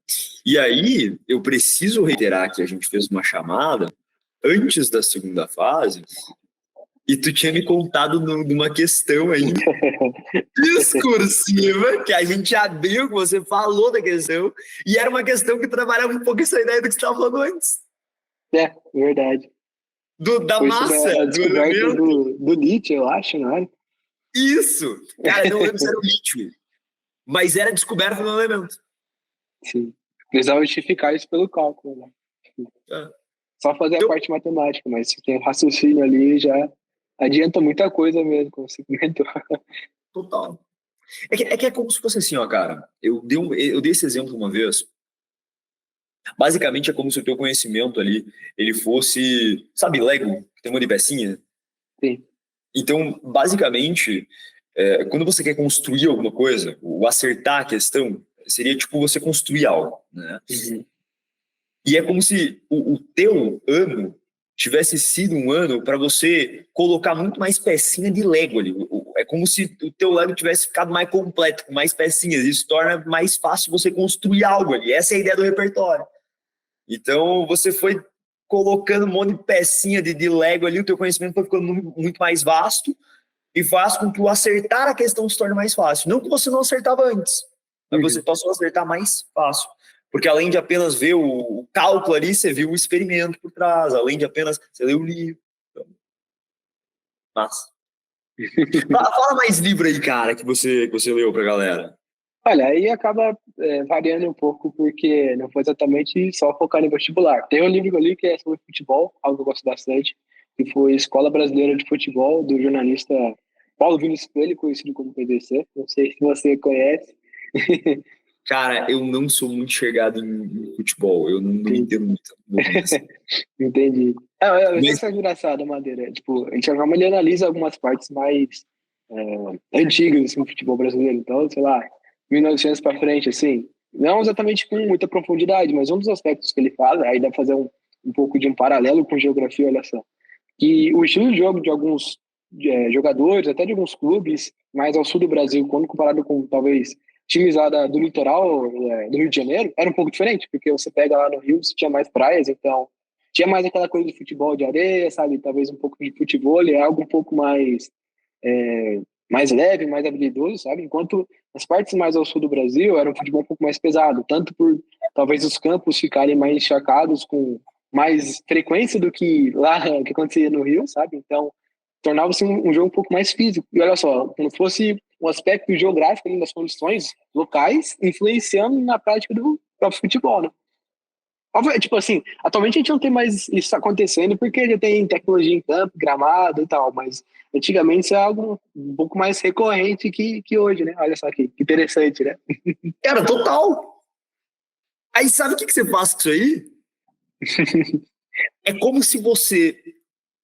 E aí, eu preciso reiterar que a gente fez uma chamada antes da segunda fase, e tu tinha me contado numa questão aí discursiva, que a gente abriu, que você falou da questão, e era uma questão que trabalhava um pouco essa ideia do que você estava falando antes. Verdade. da Foi sobre massa, a do descoberta elemento. do lítio, eu acho, não é? Isso! Cara, não lembro se era o lítio, mas era descoberta no elemento. Sim. Precisava justificar isso pelo cálculo, né? É. Só fazer a Então, parte matemática, mas se tem raciocínio ali, já adianta muita coisa mesmo, como você comentou. total. É que é como se fosse assim, ó, cara. Eu dei esse exemplo uma vez. Basicamente é como se o teu conhecimento ali, ele fosse, sabe, Lego, que tem uma de pecinha? Sim. Então, basicamente, quando você quer construir alguma coisa, o acertar a questão, seria tipo você construir algo, né? Uhum. E é como se o teu ano tivesse sido um ano para você colocar muito mais pecinha de Lego ali. É como se o teu Lego tivesse ficado mais completo, com mais pecinhas. Isso torna mais fácil você construir algo ali. Essa é a ideia do repertório. Então, você foi colocando um monte de pecinha de Lego ali, o teu conhecimento foi ficando muito mais vasto e faz com que o acertar a questão se torne mais fácil. Não que você não acertava antes, mas você Uhum. passou a acertar mais fácil. Porque além de apenas ver o cálculo ali, você viu o experimento por trás, além de apenas você leu o livro. Então, massa. Fala mais livro aí, cara, que você leu pra galera. Olha, aí acaba variando um pouco, porque não foi exatamente só focar em vestibular. Tem um livro que eu li que é sobre futebol, algo que eu gosto bastante, que foi Escola Brasileira de Futebol, do jornalista Paulo Vinícius Coelho, conhecido como PVC. Não sei se você conhece. Cara, eu não sou muito chegado em futebol, eu não entendo muito assim. Entendi. Mas Mas, essa é engraçada, Madeira. Tipo, a gente normalmente analisa algumas partes mais antigas assim, do futebol brasileiro. Então, sei lá, 1900 para frente, assim. Não exatamente com muita profundidade, mas um dos aspectos que ele fala, aí dá pra fazer um pouco de um paralelo com geografia, olha só. Que o estilo de jogo de alguns jogadores, até de alguns clubes, mais ao sul do Brasil, quando comparado com, talvez, times lá do litoral do Rio de Janeiro, era um pouco diferente, porque você pega lá no Rio, você tinha mais praias, então tinha mais aquela coisa de futebol de areia, sabe? Talvez um pouco de futebol, é algo um pouco mais leve, mais habilidoso, sabe? Enquanto as partes mais ao sul do Brasil era um futebol um pouco mais pesado, tanto por talvez os campos ficarem mais encharcados com mais frequência do que lá que acontecia no Rio, sabe? Então tornava-se um jogo um pouco mais físico. E olha só, como fosse um aspecto geográfico ali, das condições locais influenciando na prática do próprio futebol, né? Tipo assim, atualmente a gente não tem mais isso acontecendo porque já tem tecnologia em campo, gramado e tal, mas antigamente isso é algo um pouco mais recorrente que hoje, né? Olha só que interessante, né? cara, total. Aí sabe o que você faz com isso aí? É como se você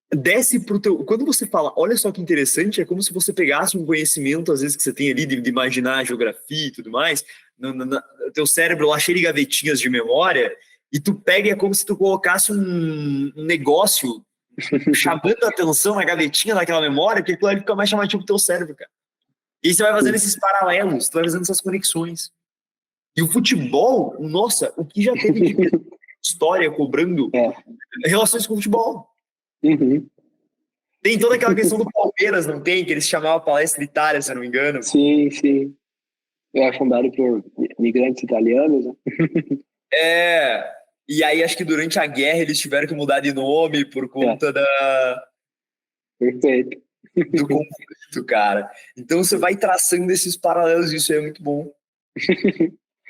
desse pro teu. Quando você fala, olha só que interessante, é como se você pegasse um conhecimento, às vezes, que você tem ali, de imaginar a geografia e tudo mais, no teu cérebro lá cheio de gavetinhas de memória, e tu pega e é como se tu colocasse um negócio chamando a atenção na gavetinha daquela memória, porque aquilo ali fica mais chamativo pro teu cérebro, cara. E aí você vai fazendo esses paralelos, tu vai fazendo essas conexões. E o futebol, nossa, o que já teve de história cobrando É. relações com o futebol? Uhum. Tem toda aquela questão do Palmeiras, não tem? Que eles chamavam palestra Itália, se eu não me engano. Sim, sim. É fundado por migrantes italianos, né? É. E aí acho que durante a guerra eles tiveram que mudar de nome por É, conta perfeito. do conflito, cara. Então você vai traçando esses paralelos, isso é muito bom.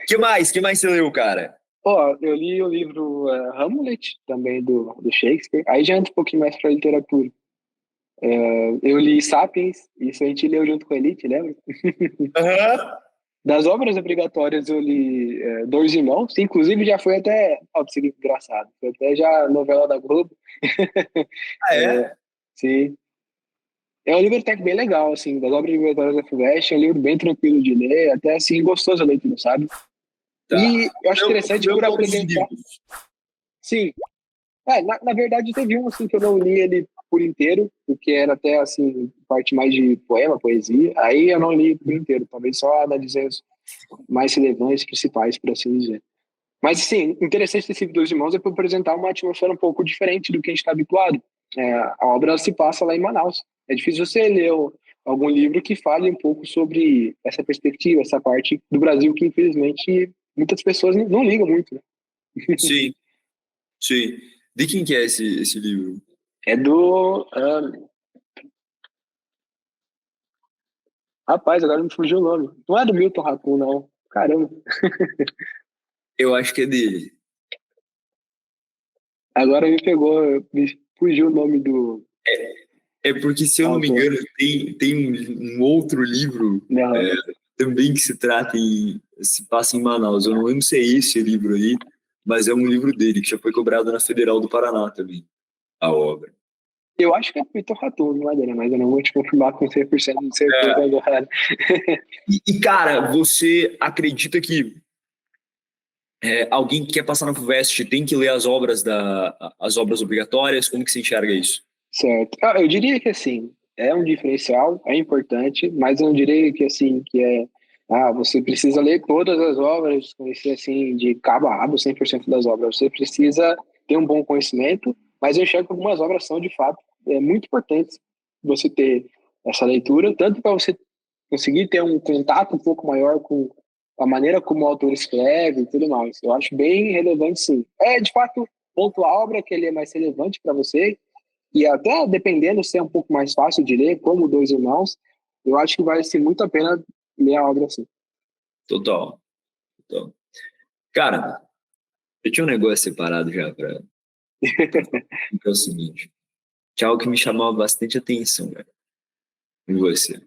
Que mais? Que mais você leu, cara? Ó, eu li o livro Hamlet, também do Shakespeare. Aí já entra um pouquinho mais para literatura. Eu li Sapiens, isso a gente leu junto com a Elite, lembra? Aham. Das obras obrigatórias eu li Dois Irmãos, que inclusive já foi até, ó, pra você ver que engraçado, foi até já novela da Globo. Ah, é? Sim. É um livro até que bem legal, assim, das obras obrigatórias da FUVEST, é um livro bem tranquilo de ler, até assim, gostoso a leitura, sabe? Tá. E eu acho interessante Leu por todos os apresentar, livros. sim, na verdade teve um, assim, que eu não li ele por inteiro, porque era até, assim, parte mais de poema, poesia, aí eu não li por inteiro, talvez só analisei os mais relevantes, principais, por assim dizer. Mas, sim, interessante desse Dois Irmãos é por apresentar uma atmosfera um pouco diferente do que a gente está habituado. A obra ela se passa lá em Manaus. É difícil você ler algum livro que fale um pouco sobre essa perspectiva, essa parte do Brasil que, infelizmente, muitas pessoas não ligam muito, né? Sim, sim. De quem que é esse livro? É do... rapaz, agora me fugiu o nome. Não é do Milton Ratum, não. Caramba. Eu acho que é dele. Agora me pegou, me fugiu o nome do É porque, se eu não me autor. engano, tem um outro livro Não. também que se passa em Manaus. Eu não lembro se é esse livro aí, mas é um livro dele, que já foi cobrado na Federal do Paraná também, a obra. Eu acho que é do Milton Ratum, não é dele, mas eu não vou te confirmar com 100% de certeza É. agora. Cara, você acredita que alguém que quer passar na FUVEST tem que ler as obras obrigatórias? Como que se enxerga isso? Certo. Eu diria que assim, é um diferencial, é importante, mas eu não diria que assim, você precisa ler todas as obras, conhecer assim, de cabo a rabo 100% das obras. Você precisa ter um bom conhecimento, mas eu enxergo que algumas obras são, de fato, muito importantes você ter essa leitura, tanto para você conseguir ter um contato um pouco maior com a maneira como o autor escreve e tudo mais. Eu acho bem relevante, sim. De fato, ponto a obra que ele é mais relevante para você, e até dependendo se é um pouco mais fácil de ler, como Dois Irmãos, eu acho que vale sim, muito a pena ler a obra assim. Total, total. Cara, eu tinha um negócio separado já que é o seguinte, que é algo que me chamava bastante atenção, velho, em você.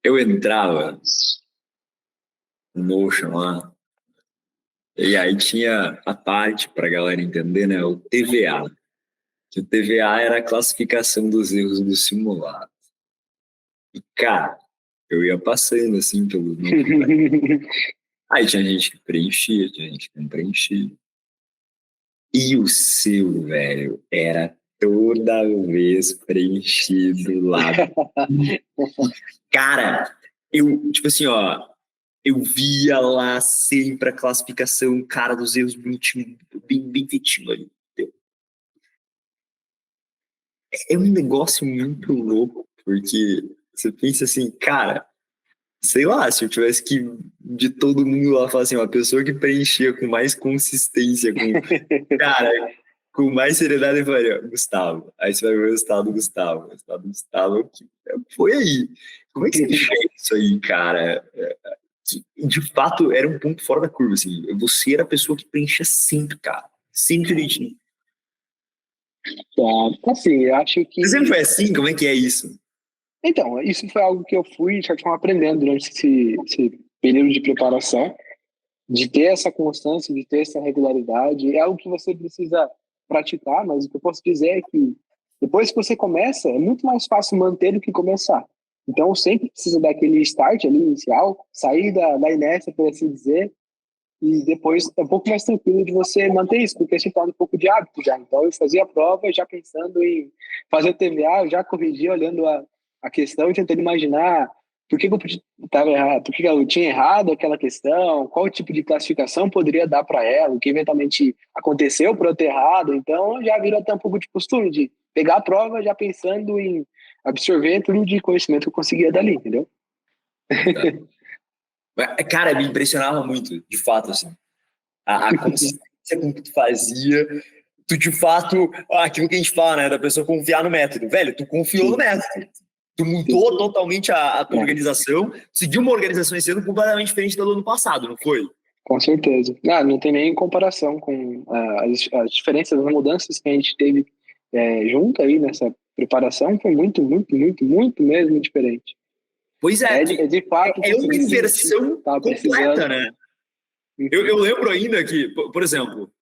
Eu entrava no Notion lá, e aí tinha a parte pra galera entender, né? O TVA. Que o TVA era a classificação dos erros do simulado. E, cara, eu ia passando assim pelo não completo. Aí tinha gente que preenchia, tinha gente que não preenchia. E o seu, velho, era toda vez preenchido lá. Cara, eu, tipo assim, ó, eu via lá sempre a classificação, cara, dos erros bonitinho, bem feitinho ali. É um negócio muito louco, porque você pensa assim, cara, sei lá, se eu tivesse que, de todo mundo lá, falar assim, uma pessoa que preenchia com mais consistência, cara, com mais seriedade, eu falaria, Gustavo. Aí você vai ver o estado do Gustavo. O estado do Gustavo foi aí. Como é que você enxerga isso aí, cara? Que, de fato, era um ponto fora da curva, assim. Você era a pessoa que preenchia sempre, cara. Sempre direitinho. Assim, eu acho Você sempre que... foi assim? Como é que é isso? Então, isso foi algo que eu fui, de certa forma, aprendendo durante esse período de preparação, de ter essa constância, de ter essa regularidade. É algo que você precisa praticar, mas o que eu posso dizer é que depois que você começa, é muito mais fácil manter do que começar. Então, sempre precisa daquele start ali inicial, sair da inércia, por assim dizer, e depois é um pouco mais tranquilo de você manter isso, porque se torna um pouco de hábito já. Então, eu fazia a prova já pensando em fazer o TVA, eu já corrigia olhando a questão e tentando imaginar por que eu estava errado, por que eu tinha errado aquela questão, qual tipo de classificação poderia dar para ela, o que eventualmente aconteceu para eu ter errado. Então, já virou até um pouco de costume de pegar a prova já pensando em absorver tudo de conhecimento que eu conseguia dali, entendeu? Cara, me impressionava muito, de fato, assim. A consistência com que tu fazia, tu, de fato, aquilo que a gente fala, né, da pessoa confiar no método. Velho, tu confiou no Sim, método. Tu sim. mudou totalmente a tua É. organização, seguiu uma organização esse ano completamente diferente da do ano passado, não foi? Com certeza. Não tem nem comparação com as diferenças, as mudanças que a gente teve junto aí nessa preparação foi muito, muito, muito, muito mesmo diferente. Pois é, De fato é uma conseguir sentir que inversão estava completa, precisando. né? Eu lembro ainda que, por exemplo,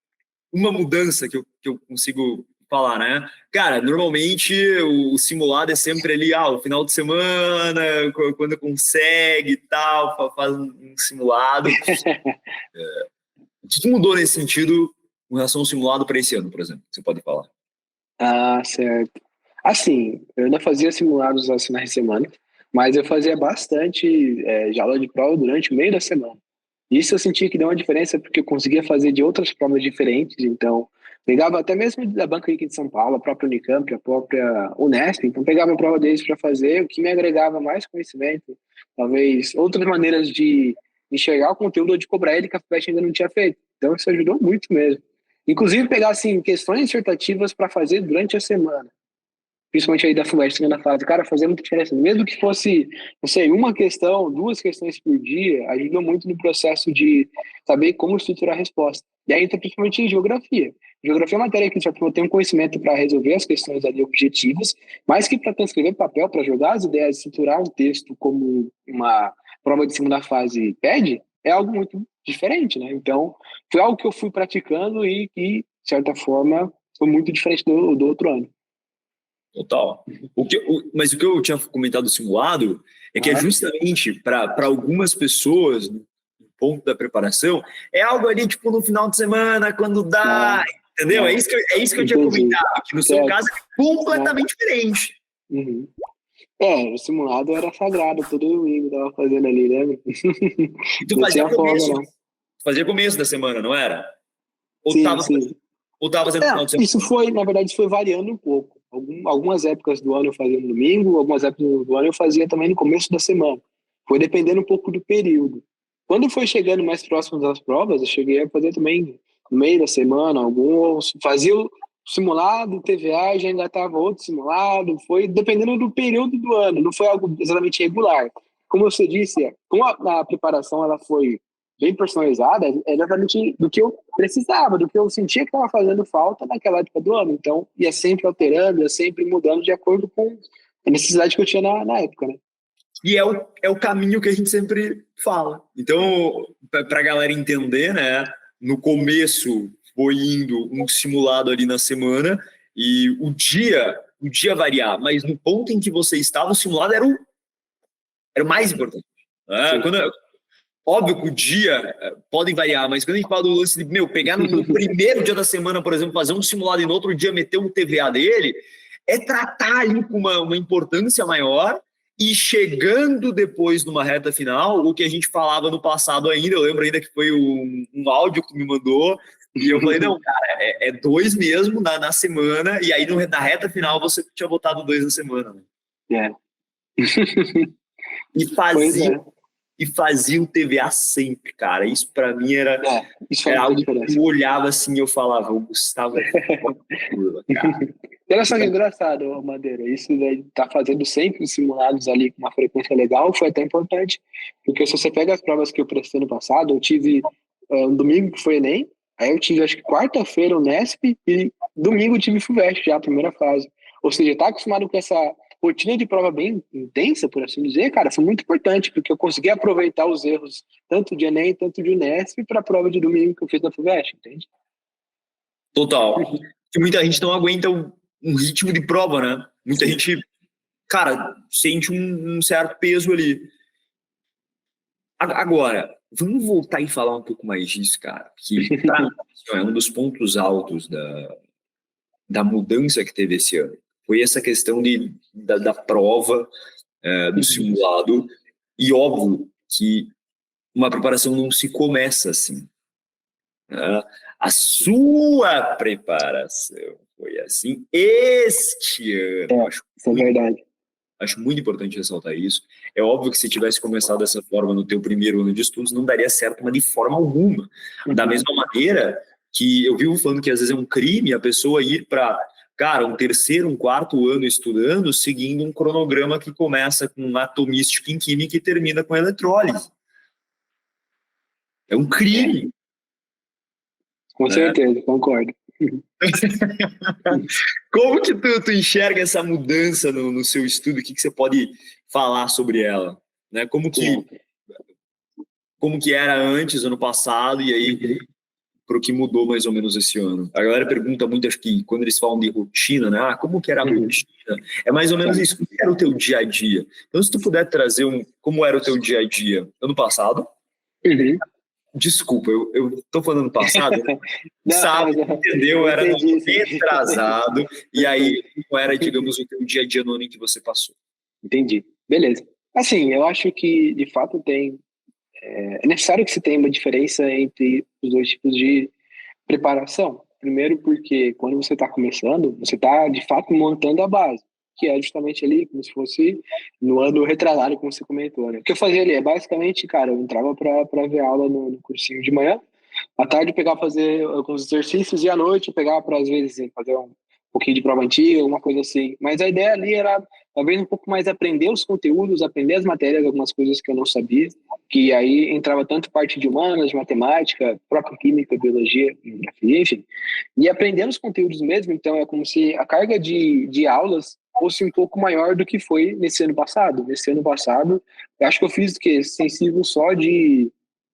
uma mudança que eu consigo falar, né? Cara, normalmente o simulado é sempre ali, o final de semana, quando consegue e tal, faz um simulado. O que mudou nesse sentido com relação ao simulado para esse ano, por exemplo? Você pode falar. Ah, certo. Assim, eu ainda fazia simulados aos finais de semana, mas eu fazia bastante de aula de prova durante o meio da semana. Isso eu senti que deu uma diferença porque eu conseguia fazer de outras provas diferentes, então pegava até mesmo da banca aqui de São Paulo, a própria Unicamp, a própria Unesp, então pegava a prova deles para fazer, o que me agregava mais conhecimento, talvez outras maneiras de enxergar o conteúdo ou de cobrar ele que a FUVEST ainda não tinha feito. Então isso ajudou muito mesmo. Inclusive pegar, assim, questões dissertativas para fazer durante a semana. Principalmente aí da FUVEST, segunda fase. Cara, fazia muita diferença. Mesmo que fosse, não sei, uma questão, duas questões por dia, ajuda muito no processo de saber como estruturar a resposta. E aí entra principalmente em geografia. Geografia é uma matéria que, de certa forma, tem um conhecimento para resolver as questões ali objetivas, mas que para transcrever papel, para jogar as ideias, estruturar um texto como uma prova de segunda fase pede, é algo muito diferente, né? Então, foi algo que eu fui praticando e que, de certa forma, foi muito diferente do outro ano. Total. Mas o que eu tinha comentado do simulado é que é justamente para algumas pessoas, no ponto da preparação, é algo ali, tipo, no final de semana, quando dá, entendeu? É isso que eu tinha comentado, que no seu caso é completamente diferente. Uhum. O simulado era sagrado, todo domingo tava fazendo ali, né? E tu Não fazia tinha folga, não. fazia começo da semana, não era? Ou Sim, tava, sim. ou tava fazendo no final de semana? Isso foi, na verdade, isso foi variando um pouco. Algumas épocas do ano eu fazia no domingo, algumas épocas do ano eu fazia também no começo da semana. Foi dependendo um pouco do período. Quando foi chegando mais próximo das provas, eu cheguei a fazer também no meio da semana, alguns. Fazia o simulado, TVA, já engatava outro simulado. Foi dependendo do período do ano, não foi algo exatamente regular. Como você disse, como a preparação ela foi bem personalizada, é exatamente do que eu precisava, do que eu sentia que estava fazendo falta naquela época do ano. Então, ia sempre alterando, ia sempre mudando de acordo com a necessidade que eu tinha na época, né? E é o caminho que a gente sempre fala. Então, para a galera entender, né? No começo foi indo um simulado ali na semana e o dia variar, mas no ponto em que você estava, o simulado era o mais importante. Né? Óbvio que o dia podem variar, mas quando a gente fala do lance de, pegar no primeiro dia da semana, por exemplo, fazer um simulado e no outro dia meter um TVA dele, é tratar ali com uma importância maior e chegando depois numa reta final, o que a gente falava no passado ainda, eu lembro ainda que foi um áudio que tu me mandou, e eu falei, não, cara, é 2 mesmo na semana, e aí na reta final você tinha botado 2 na semana. Né? E Pois é. E fazia o TVA sempre, cara. Isso pra mim era algo que eu olhava assim e eu falava, o Gustavo é curva, cara. Olha só que engraçado, Madeira. Isso de tá fazendo sempre os simulados ali com uma frequência legal foi até importante, porque se você pega as provas que eu prestei no passado, eu tive um domingo que foi Enem, aí eu tive acho que quarta-feira o Nesp e domingo eu tive FUVEST já, a primeira fase. Ou seja, tá acostumado com essa rotina de prova bem intensa, por assim dizer, cara, foi muito importante, porque eu consegui aproveitar os erros tanto de Enem, tanto de Unesp para a prova de domingo que eu fiz na FUVEST, entende? Total. Que muita gente não aguenta um ritmo de prova, né? Muita gente, cara, sente um certo peso ali. Agora, vamos voltar e falar um pouco mais disso, cara, que pra mim é um dos pontos altos da mudança que teve esse ano. Foi essa questão da prova, do simulado, e óbvio que uma preparação não se começa assim. Né? A sua preparação foi assim este ano. Isso é verdade. Acho muito importante ressaltar isso. É óbvio que se tivesse começado dessa forma no teu primeiro ano de estudos, não daria certo, mas de forma alguma. Da mesma maneira que eu vivo falando que às vezes é um crime a pessoa ir para, cara, um terceiro, um quarto ano estudando, seguindo um cronograma que começa com atomística em química e termina com elettrólise. É um crime. Com certeza, concordo. Como que tu enxerga essa mudança no seu estudo? O que você pode falar sobre ela? Né? Como que era antes, ano passado, e aí para o que mudou mais ou menos esse ano? A galera pergunta muito, acho que quando eles falam de rotina, né? Como que era a rotina? É mais ou menos isso. Como era o teu dia a dia? Então, se tu puder trazer como era o teu dia a dia ano passado, desculpa, eu tô falando passado, sábado, entendeu? Era no retrasado, e aí como era, digamos, o teu dia a dia no ano em que você passou. Entendi. Beleza. Assim, eu acho que, de fato, é necessário que se tenha uma diferença entre os dois tipos de preparação. Primeiro porque quando você está começando, você está, de fato, montando a base, que é justamente ali como se fosse no ano retrasado, como você comentou, né? O que eu fazia ali é basicamente, cara, eu entrava para ver aula no cursinho de manhã, À tarde eu pegava pra fazer alguns exercícios e à noite eu pegava para, às vezes, fazer um pouquinho de prova antiga, alguma coisa assim. Mas a ideia ali era, talvez, um pouco mais aprender os conteúdos, aprender as matérias, algumas coisas que eu não sabia, que aí entrava tanto parte de humanas, de matemática, própria química, biologia, geografia, enfim. E aprendendo os conteúdos mesmo, então é como se a carga de aulas fosse um pouco maior do que foi nesse ano passado. Nesse ano passado, eu acho que eu fiz o quê? Extensivo só de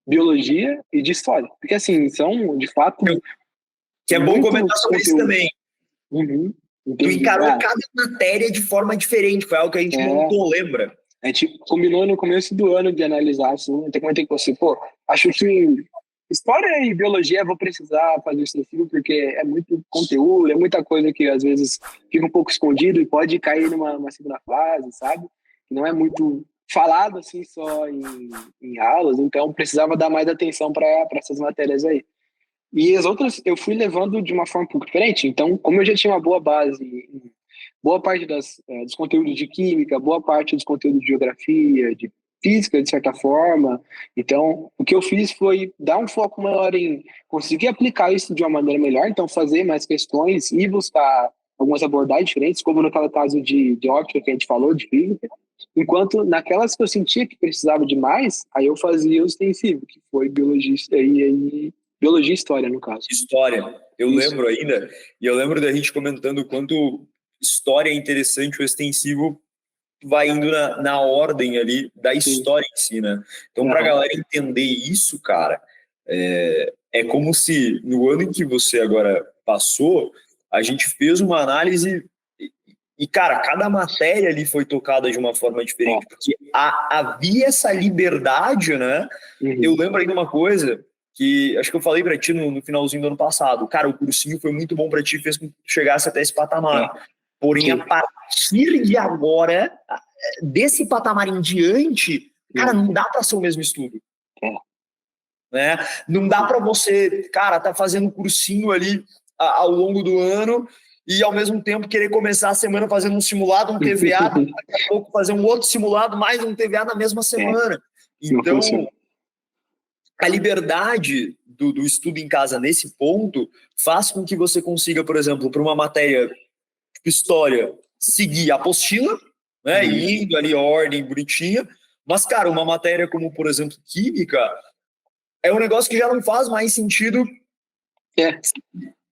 biologia e de história. Porque, assim, são, de fato, Que é bom comentar muitos sobre isso conteúdos. também. Uhum, Tu entendi. encarou cada matéria de forma diferente, foi algo que a gente montou, lembra? A gente combinou no começo do ano de analisar, assim, até comentei com você, pô, acho que história e biologia eu vou precisar fazer extensivo porque é muito conteúdo, é muita coisa que às vezes fica um pouco escondido e pode cair numa segunda fase, sabe? Não é muito falado assim só em aulas, então precisava dar mais atenção para essas matérias aí. E as outras eu fui levando de uma forma um pouco diferente. Então, como eu já tinha uma boa base, em boa parte dos conteúdos de química, boa parte dos conteúdos de geografia, de física, de certa forma, então o que eu fiz foi dar um foco maior em conseguir aplicar isso de uma maneira melhor, então fazer mais questões e buscar algumas abordagens diferentes, como no caso de óptica que a gente falou, de física, enquanto naquelas que eu sentia que precisava de mais, aí eu fazia o extensivo, que foi biologista e biologia e história, no caso. História. Eu Isso. lembro ainda, e eu lembro da gente comentando o quanto história é interessante, o extensivo vai indo na ordem ali da história em si, né? Então, para a galera entender isso, cara, é como se no ano em que você agora passou, a gente fez uma análise e, cara, cada matéria ali foi tocada de uma forma diferente, porque havia essa liberdade, né? Eu lembro ainda uma coisa que acho que eu falei para ti no finalzinho do ano passado. Cara, o cursinho foi muito bom para ti, fez com que tu chegasse até esse patamar. Porém, a partir de agora, desse patamar em diante, cara, não dá para ser o mesmo estudo. Né? Não dá para você, cara, tá fazendo cursinho ali ao longo do ano e ao mesmo tempo querer começar a semana fazendo um simulado, um TVA, daqui a pouco fazer um outro simulado, mais um TVA na mesma semana. Então, a liberdade do estudo em casa nesse ponto faz com que você consiga, por exemplo, para uma matéria tipo história, seguir a apostila, né, indo ali a ordem bonitinha, mas, cara, uma matéria como, por exemplo, química, é um negócio que já não faz mais sentido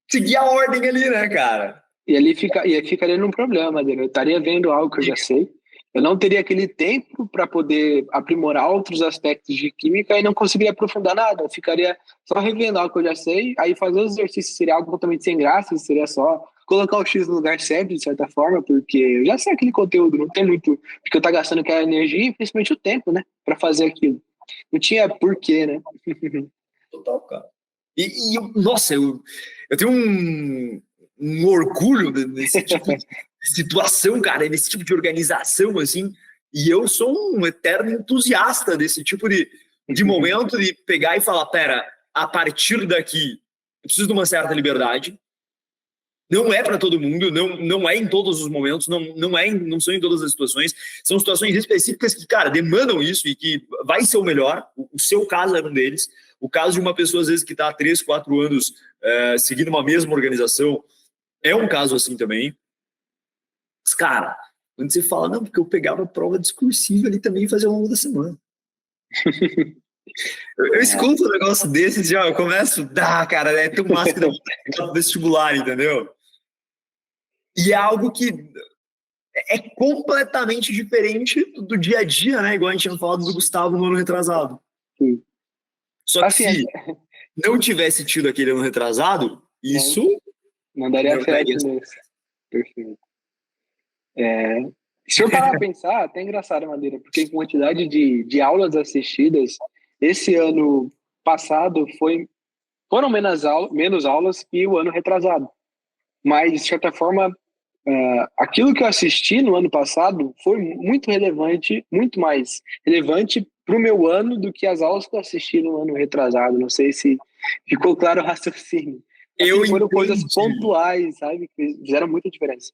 seguir a ordem ali, né, cara? E ali ficaria num problema, Adriano. Eu estaria vendo algo que eu já sei. Eu não teria aquele tempo para poder aprimorar outros aspectos de química e não conseguiria aprofundar nada. Eu ficaria só revendo algo que eu já sei, aí fazer os exercícios seria algo totalmente sem graça, seria só colocar o X no lugar certo, de certa forma, porque eu já sei aquele conteúdo, não tem muito, porque eu tá gastando aquela energia e principalmente o tempo, né, para fazer aquilo. Não tinha porquê, né? Total, cara. Nossa, eu tenho um orgulho nesse tipo de situação, cara, nesse tipo de organização, assim, e eu sou um eterno entusiasta desse tipo de momento de pegar e falar, pera, a partir daqui, eu preciso de uma certa liberdade, não é para todo mundo, não é em todos os momentos, não são em todas as situações, são situações específicas que, cara, demandam isso e que vai ser o melhor, o seu caso era um deles, o caso de uma pessoa, às vezes, que está há 3, 4 anos seguindo uma mesma organização, é um caso assim também. Mas, cara, quando você fala, não, porque eu pegava a prova discursiva ali também e fazia ao longo da semana. Eu escuto um negócio desse e já eu começo, cara, é tão massa que dá um vestibular, entendeu? E é algo que é completamente diferente do dia a dia, né? Igual a gente tinha falado do Gustavo no ano retrasado. Sim. Só que se não tivesse tido aquele ano retrasado, isso não daria certo nisso. Perfeito. Se eu parar a pensar, até engraçado, Madeira, porque a quantidade de aulas assistidas esse ano passado foram menos aulas que o ano retrasado. Mas, de certa forma, aquilo que eu assisti no ano passado foi muito relevante, muito mais relevante para o meu ano do que as aulas que eu assisti no ano retrasado. Não sei se ficou claro o raciocínio. Assim, foram coisas pontuais, sabe, que fizeram muita diferença.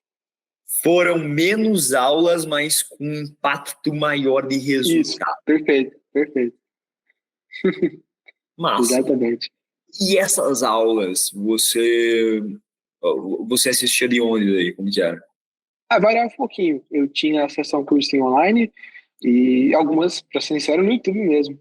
Foram menos aulas, mas com um impacto maior de resultado. Isso, perfeito. Massa. Exatamente. E essas aulas, você assistia de onde daí? Como que era? Variava um pouquinho. Eu tinha acesso a um cursinho online e algumas, para ser sincero, no YouTube mesmo.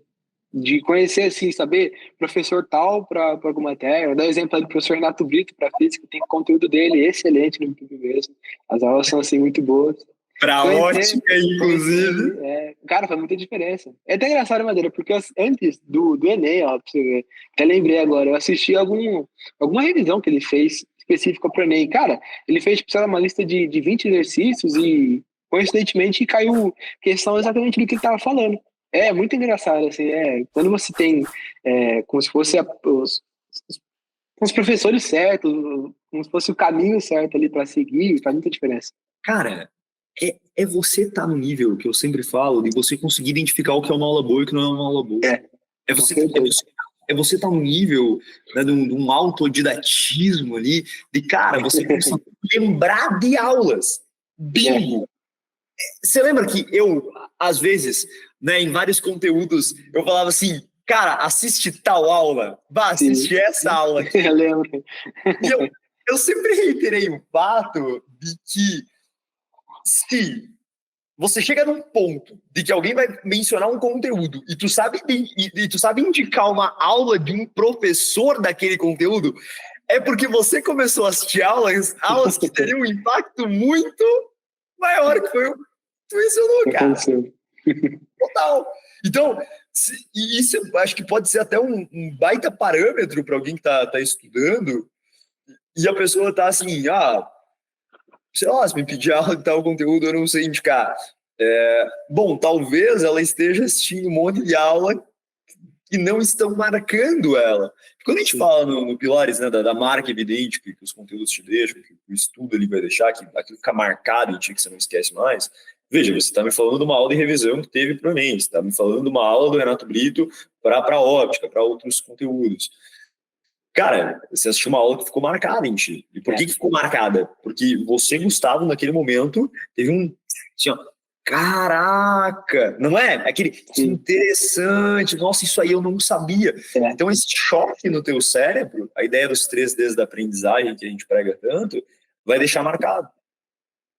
De conhecer, assim, saber professor tal para alguma matéria. Eu dou exemplo aí do professor Renato Brito para física, tem conteúdo dele excelente no YouTube mesmo. As aulas são, assim, muito boas. Para Conhecer, ótica, inclusive. cara, faz muita diferença. É até engraçado, Madeira, porque antes do Enem, ó, pra você ver, até lembrei agora, eu assisti alguma revisão que ele fez específica para o Enem. Cara, ele fez, tipo, sei lá, uma lista de 20 exercícios e, coincidentemente, caiu questão exatamente do que ele estava falando. É muito engraçado, assim, quando você tem como se fosse os professores certos, como se fosse o caminho certo ali para seguir, faz muita diferença. Cara, é você estar no nível que eu sempre falo, de você conseguir identificar o que é uma aula boa e o que não é uma aula boa. É Com você, certeza. é você estar no nível, né, de um autodidatismo ali, de cara, você conseguir lembrar de aulas. Bingo! Você lembra que eu, às vezes, né, em vários conteúdos, eu falava assim, cara, assiste tal aula, vá, Sim, assiste essa aula aqui. eu lembro. E eu sempre reiterei o fato de que se você chega num ponto de que alguém vai mencionar um conteúdo e tu sabe indicar uma aula de um professor daquele conteúdo, é porque você começou a assistir aulas que teriam um impacto muito maior que foi o que tu mencionou, cara. Aconteceu. Total. Então, e isso eu acho que pode ser até um baita parâmetro para alguém que tá estudando e a pessoa tá assim, sei lá, se me pedir aula de tal conteúdo, eu não sei indicar. Bom, talvez ela esteja assistindo um monte de aula que não estão marcando ela. Quando a gente fala no Pilares, né, da marca evidente que os conteúdos te deixam, que o estudo ali vai deixar, que aquilo fica marcado em ti, que você não esquece mais. Veja, você está me falando de uma aula de revisão que teve para mim, você está me falando de uma aula do Renato Brito para óptica, para outros conteúdos. Cara, você assistiu uma aula que ficou marcada em ti. E por que ficou marcada? Porque você, Gustavo, naquele momento, teve assim, ó, caraca, não é? Aquele, que interessante, nossa, isso aí eu não sabia. Então, esse choque no teu cérebro, a ideia dos 3Ds da aprendizagem que a gente prega tanto, vai deixar marcado.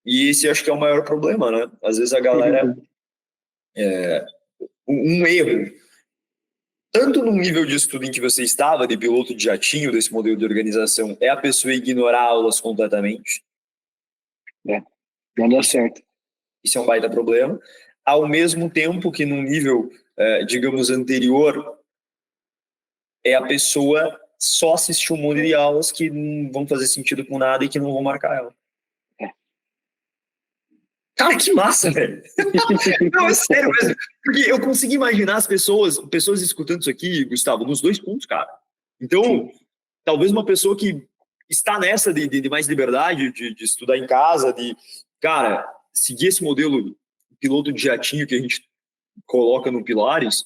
E esse eu acho que é o maior problema, né? Às vezes a galera, um erro, tanto no nível de estudo em que você estava, de piloto de jatinho, desse modelo de organização, é a pessoa ignorar aulas completamente. Não dá certo. Isso é um baita problema. Ao mesmo tempo que num nível, digamos, anterior, é a pessoa só assistir um monte de aulas que não vão fazer sentido com nada e que não vão marcar ela. Cara, que massa, velho! Não, é sério mesmo. Porque eu consigo imaginar as pessoas escutando isso aqui, Gustavo, nos dois pontos, cara. Então, talvez uma pessoa que está nessa de mais liberdade, de estudar em casa, de, cara, seguir esse modelo piloto de jatinho que a gente coloca no Pilares,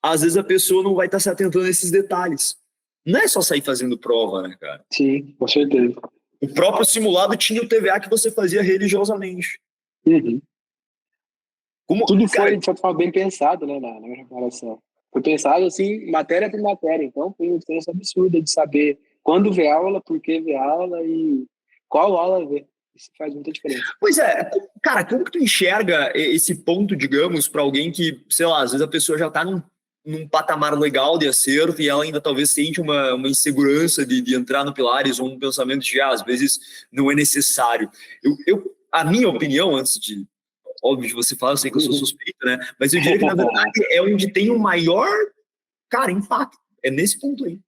às vezes a pessoa não vai estar se atentando a esses detalhes. Não é só sair fazendo prova, né, cara? Sim, com certeza. O próprio simulado tinha o TVA que você fazia religiosamente. Uhum. Tudo Cara, foi, de certa forma, bem pensado, né, na preparação. Foi pensado, assim, matéria por matéria. Então, foi uma diferença absurda de saber quando ver aula, por que ver aula e qual aula ver. Isso faz muita diferença. Pois é, cara, como que tu enxerga esse ponto, digamos, para alguém que, sei lá, às vezes a pessoa já está num patamar legal de acerto e ela ainda talvez sente uma insegurança de entrar no Pilares ou um pensamento de, às vezes, não é necessário. A minha opinião, antes de, óbvio, de você falar, eu sei que eu sou suspeito, né? Mas eu diria que, na verdade, é onde tem o maior, cara, impacto. É nesse ponto aí.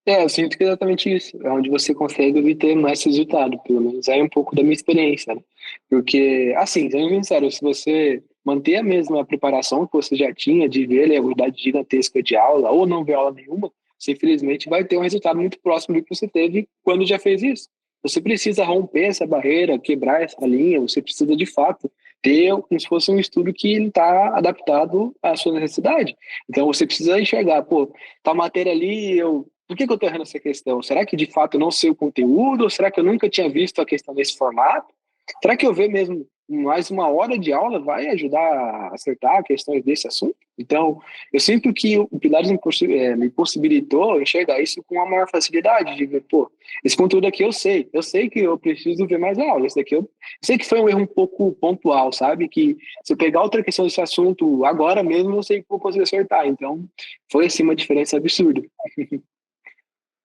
Eu sinto que é exatamente isso. É onde você consegue obter mais resultado, pelo menos é um pouco da minha experiência, né? Porque, assim, sendo sincero, se você manter a mesma preparação que você já tinha de ver a quantidade gigantesca de aula ou não ver aula nenhuma, você infelizmente vai ter um resultado muito próximo do que você teve quando já fez isso. Você precisa romper essa barreira, quebrar essa linha, você precisa de fato ter como se fosse um estudo que está adaptado à sua necessidade. Então você precisa enxergar, pô, tal matéria ali, por que eu estou errando essa questão? Será que de fato eu não sei o conteúdo? Ou será que eu nunca tinha visto a questão nesse formato? Será que eu ver mesmo mais uma hora de aula vai ajudar a acertar questões desse assunto? Então, eu sinto que o Pilares me possibilitou enxergar isso com uma maior facilidade, de ver, pô, esse conteúdo aqui eu sei que eu preciso ver mais aula, esse daqui eu sei que foi um erro um pouco pontual, sabe? Que se eu pegar outra questão desse assunto agora mesmo, eu sei que vou conseguir acertar. Então, foi assim uma diferença absurda.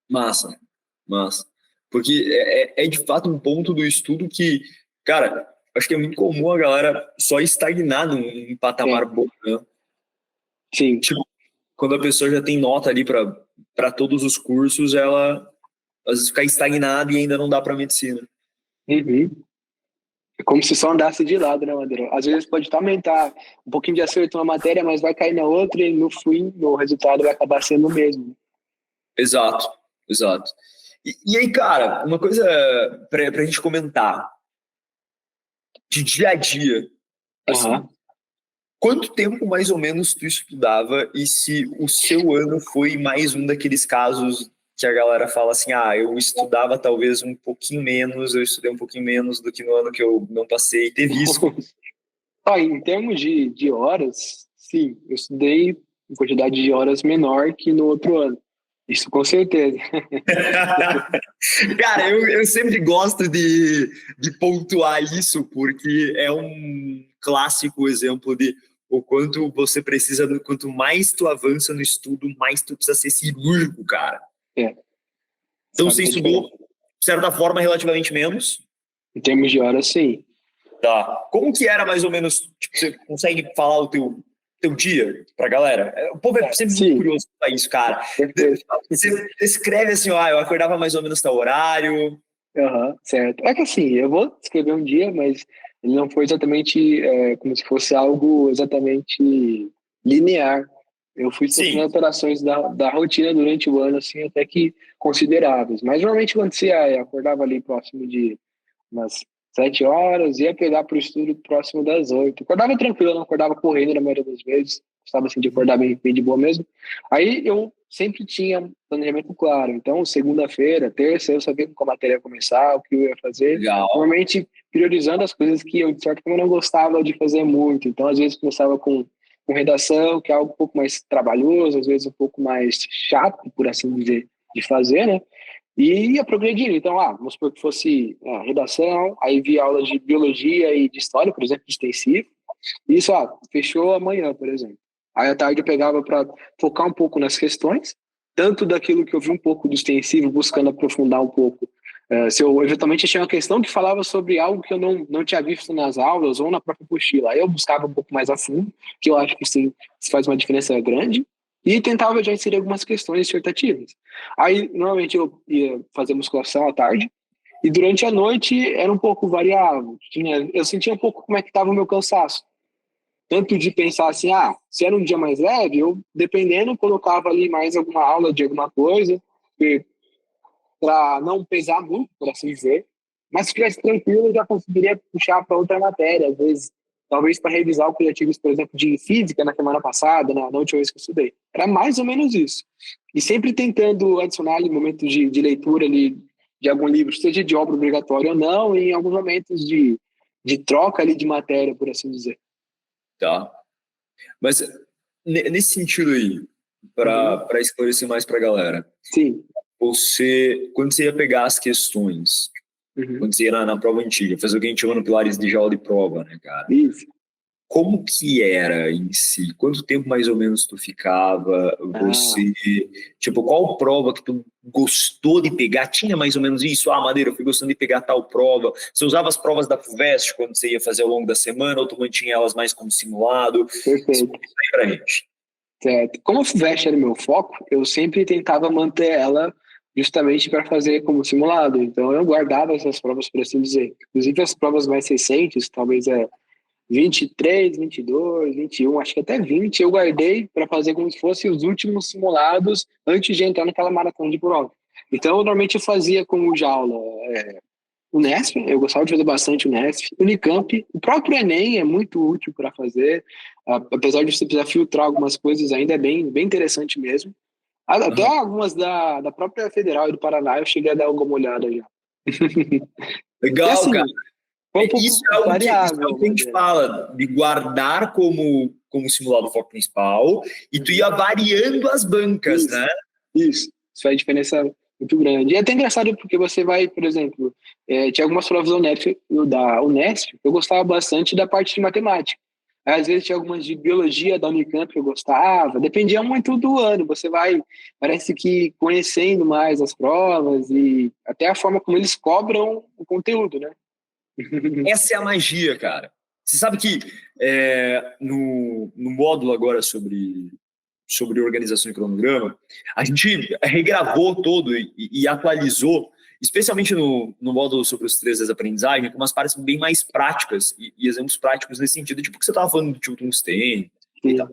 Massa, massa. Porque é de fato um ponto do estudo que, cara, acho que é muito comum a galera só estagnar num patamar É, bom, né? sim. Tipo, quando a pessoa já tem nota ali para todos os cursos, ela às vezes fica estagnada e ainda não dá para medicina. Uhum. É como se só andasse de lado, né, Madeira? Às vezes pode até aumentar um pouquinho de acerto na matéria, mas vai cair na outra e no fim o resultado vai acabar sendo o mesmo. Exato, exato. E aí, cara, uma coisa pra gente comentar, de dia a dia, assim, Aham. quanto tempo mais ou menos tu estudava e se o seu ano foi mais um daqueles casos que a galera fala assim, ah, eu estudava talvez um pouquinho menos, eu estudei um pouquinho menos do que no ano que eu não passei, teve isso? Ó, em termos de horas, sim, eu estudei em quantidade de horas menor que no outro ano. Isso com certeza. Cara, eu sempre gosto de pontuar isso, porque é um clássico exemplo de o quanto você precisa, quanto mais tu avança no estudo, mais tu precisa ser cirúrgico, cara. É, Então faz você uma estudou, diferença. de certa forma, relativamente menos. Em termos de horas, sim. Tá. Como que era mais ou menos, tipo, você consegue falar o teu dia pra galera? O povo é sempre muito Sim, curioso pra isso, cara. perfeito. Você escreve assim, ó, eu acordava mais ou menos tal horário. Aham, certo. É que assim, eu vou escrever um dia, mas ele não foi exatamente como se fosse algo exatamente linear. Eu fui sofrendo Sim. alterações da rotina durante o ano, assim, até que consideráveis. Mas normalmente acontecia, eu acordava ali próximo de umas 7 horas, ia pegar para o estudo próximo das 8. Acordava tranquilo, não acordava correndo na maioria das vezes. Gostava assim de acordar bem de boa mesmo. Aí eu sempre tinha planejamento claro. Então, segunda-feira, terça, eu sabia qual matéria ia começar, o que eu ia fazer. Legal. Normalmente priorizando as coisas que eu, de certa forma, não gostava de fazer muito. Então, às vezes, começava com redação, que é algo um pouco mais trabalhoso, às vezes um pouco mais chato, por assim dizer, de fazer, né? E ia progredindo. Então, vamos supor que fosse redação, aí via aulas de biologia e de história, por exemplo, de extensivo. Isso, fechou amanhã, por exemplo. Aí à tarde eu pegava para focar um pouco nas questões, tanto daquilo que eu vi um pouco do extensivo, buscando aprofundar um pouco. Se eu eventualmente achei uma questão que falava sobre algo que eu não tinha visto nas aulas ou na própria apostila, aí eu buscava um pouco mais a fundo, que eu acho que sim, isso faz uma diferença grande, e tentava já inserir algumas questões dissertativas. Aí, normalmente, eu ia fazer musculação à tarde, e durante a noite era um pouco variável. Eu sentia um pouco como é que estava o meu cansaço. Tanto de pensar assim, se era um dia mais leve, eu, dependendo, colocava ali mais alguma aula de alguma coisa, para não pesar muito, por assim dizer. Mas se estivesse tranquilo, eu já conseguiria puxar para outra matéria, às vezes, talvez para revisar o que eu já tive, por exemplo, de física na semana passada, na última vez que eu estudei. Era mais ou menos isso. E sempre tentando adicionar ali momentos de leitura ali de algum livro, seja de obra obrigatória ou não, e em alguns momentos de troca ali de matéria, por assim dizer. Tá. Mas nesse sentido aí, Uhum. para esclarecer mais para a galera, Sim. quando você ia pegar as questões, Uhum. quando você ia na prova antiga, fazer o que a gente chama no Pilares de aula de prova, né, cara? Isso. Como que era em si? Quanto tempo mais ou menos tu ficava? Ah, Você, tipo, qual prova que tu gostou de pegar? Tinha mais ou menos isso? Ah, Madeira, eu fui gostando de pegar tal prova. Você usava as provas da FUVEST quando você ia fazer ao longo da semana ou tu mantinha elas mais como simulado? perfeito. Explica aí pra gente. Certo. Como a FUVEST era o meu foco, eu sempre tentava manter ela justamente para fazer como simulado. Então, eu guardava essas provas, por assim dizer. Inclusive, as provas mais recentes, talvez 23, 22, 21, acho que até 20, eu guardei para fazer como se fossem os últimos simulados antes de entrar naquela maratona de prova. Então, normalmente eu fazia como já aula Unesp, eu gostava de fazer bastante Unesp, Unicamp, o próprio Enem é muito útil para fazer, apesar de você precisar filtrar algumas coisas, ainda é bem interessante mesmo. Até Aham. algumas da própria Federal e do Paraná eu cheguei a dar alguma olhada já. E Legal, assim, cara. Foi um pouco Isso é algo que, variável. a gente fala de guardar como simulado o foco principal e tu ia variando as bancas, Isso. né? Isso faz diferença muito grande. E é até engraçado porque você vai, por exemplo, tinha algumas provas da Unesp, eu gostava bastante da parte de matemática. Às vezes tinha algumas de biologia da Unicamp que eu gostava, dependia muito do ano. Você vai, parece que conhecendo mais as provas e até a forma como eles cobram o conteúdo, né? Essa é a magia, cara. Você sabe que no módulo agora sobre organização e cronograma, a gente regravou todo e atualizou, especialmente no módulo sobre os 3 das aprendizagem, com umas partes bem mais práticas e exemplos práticos nesse sentido, tipo que você estava falando do Tilton Stein e tal.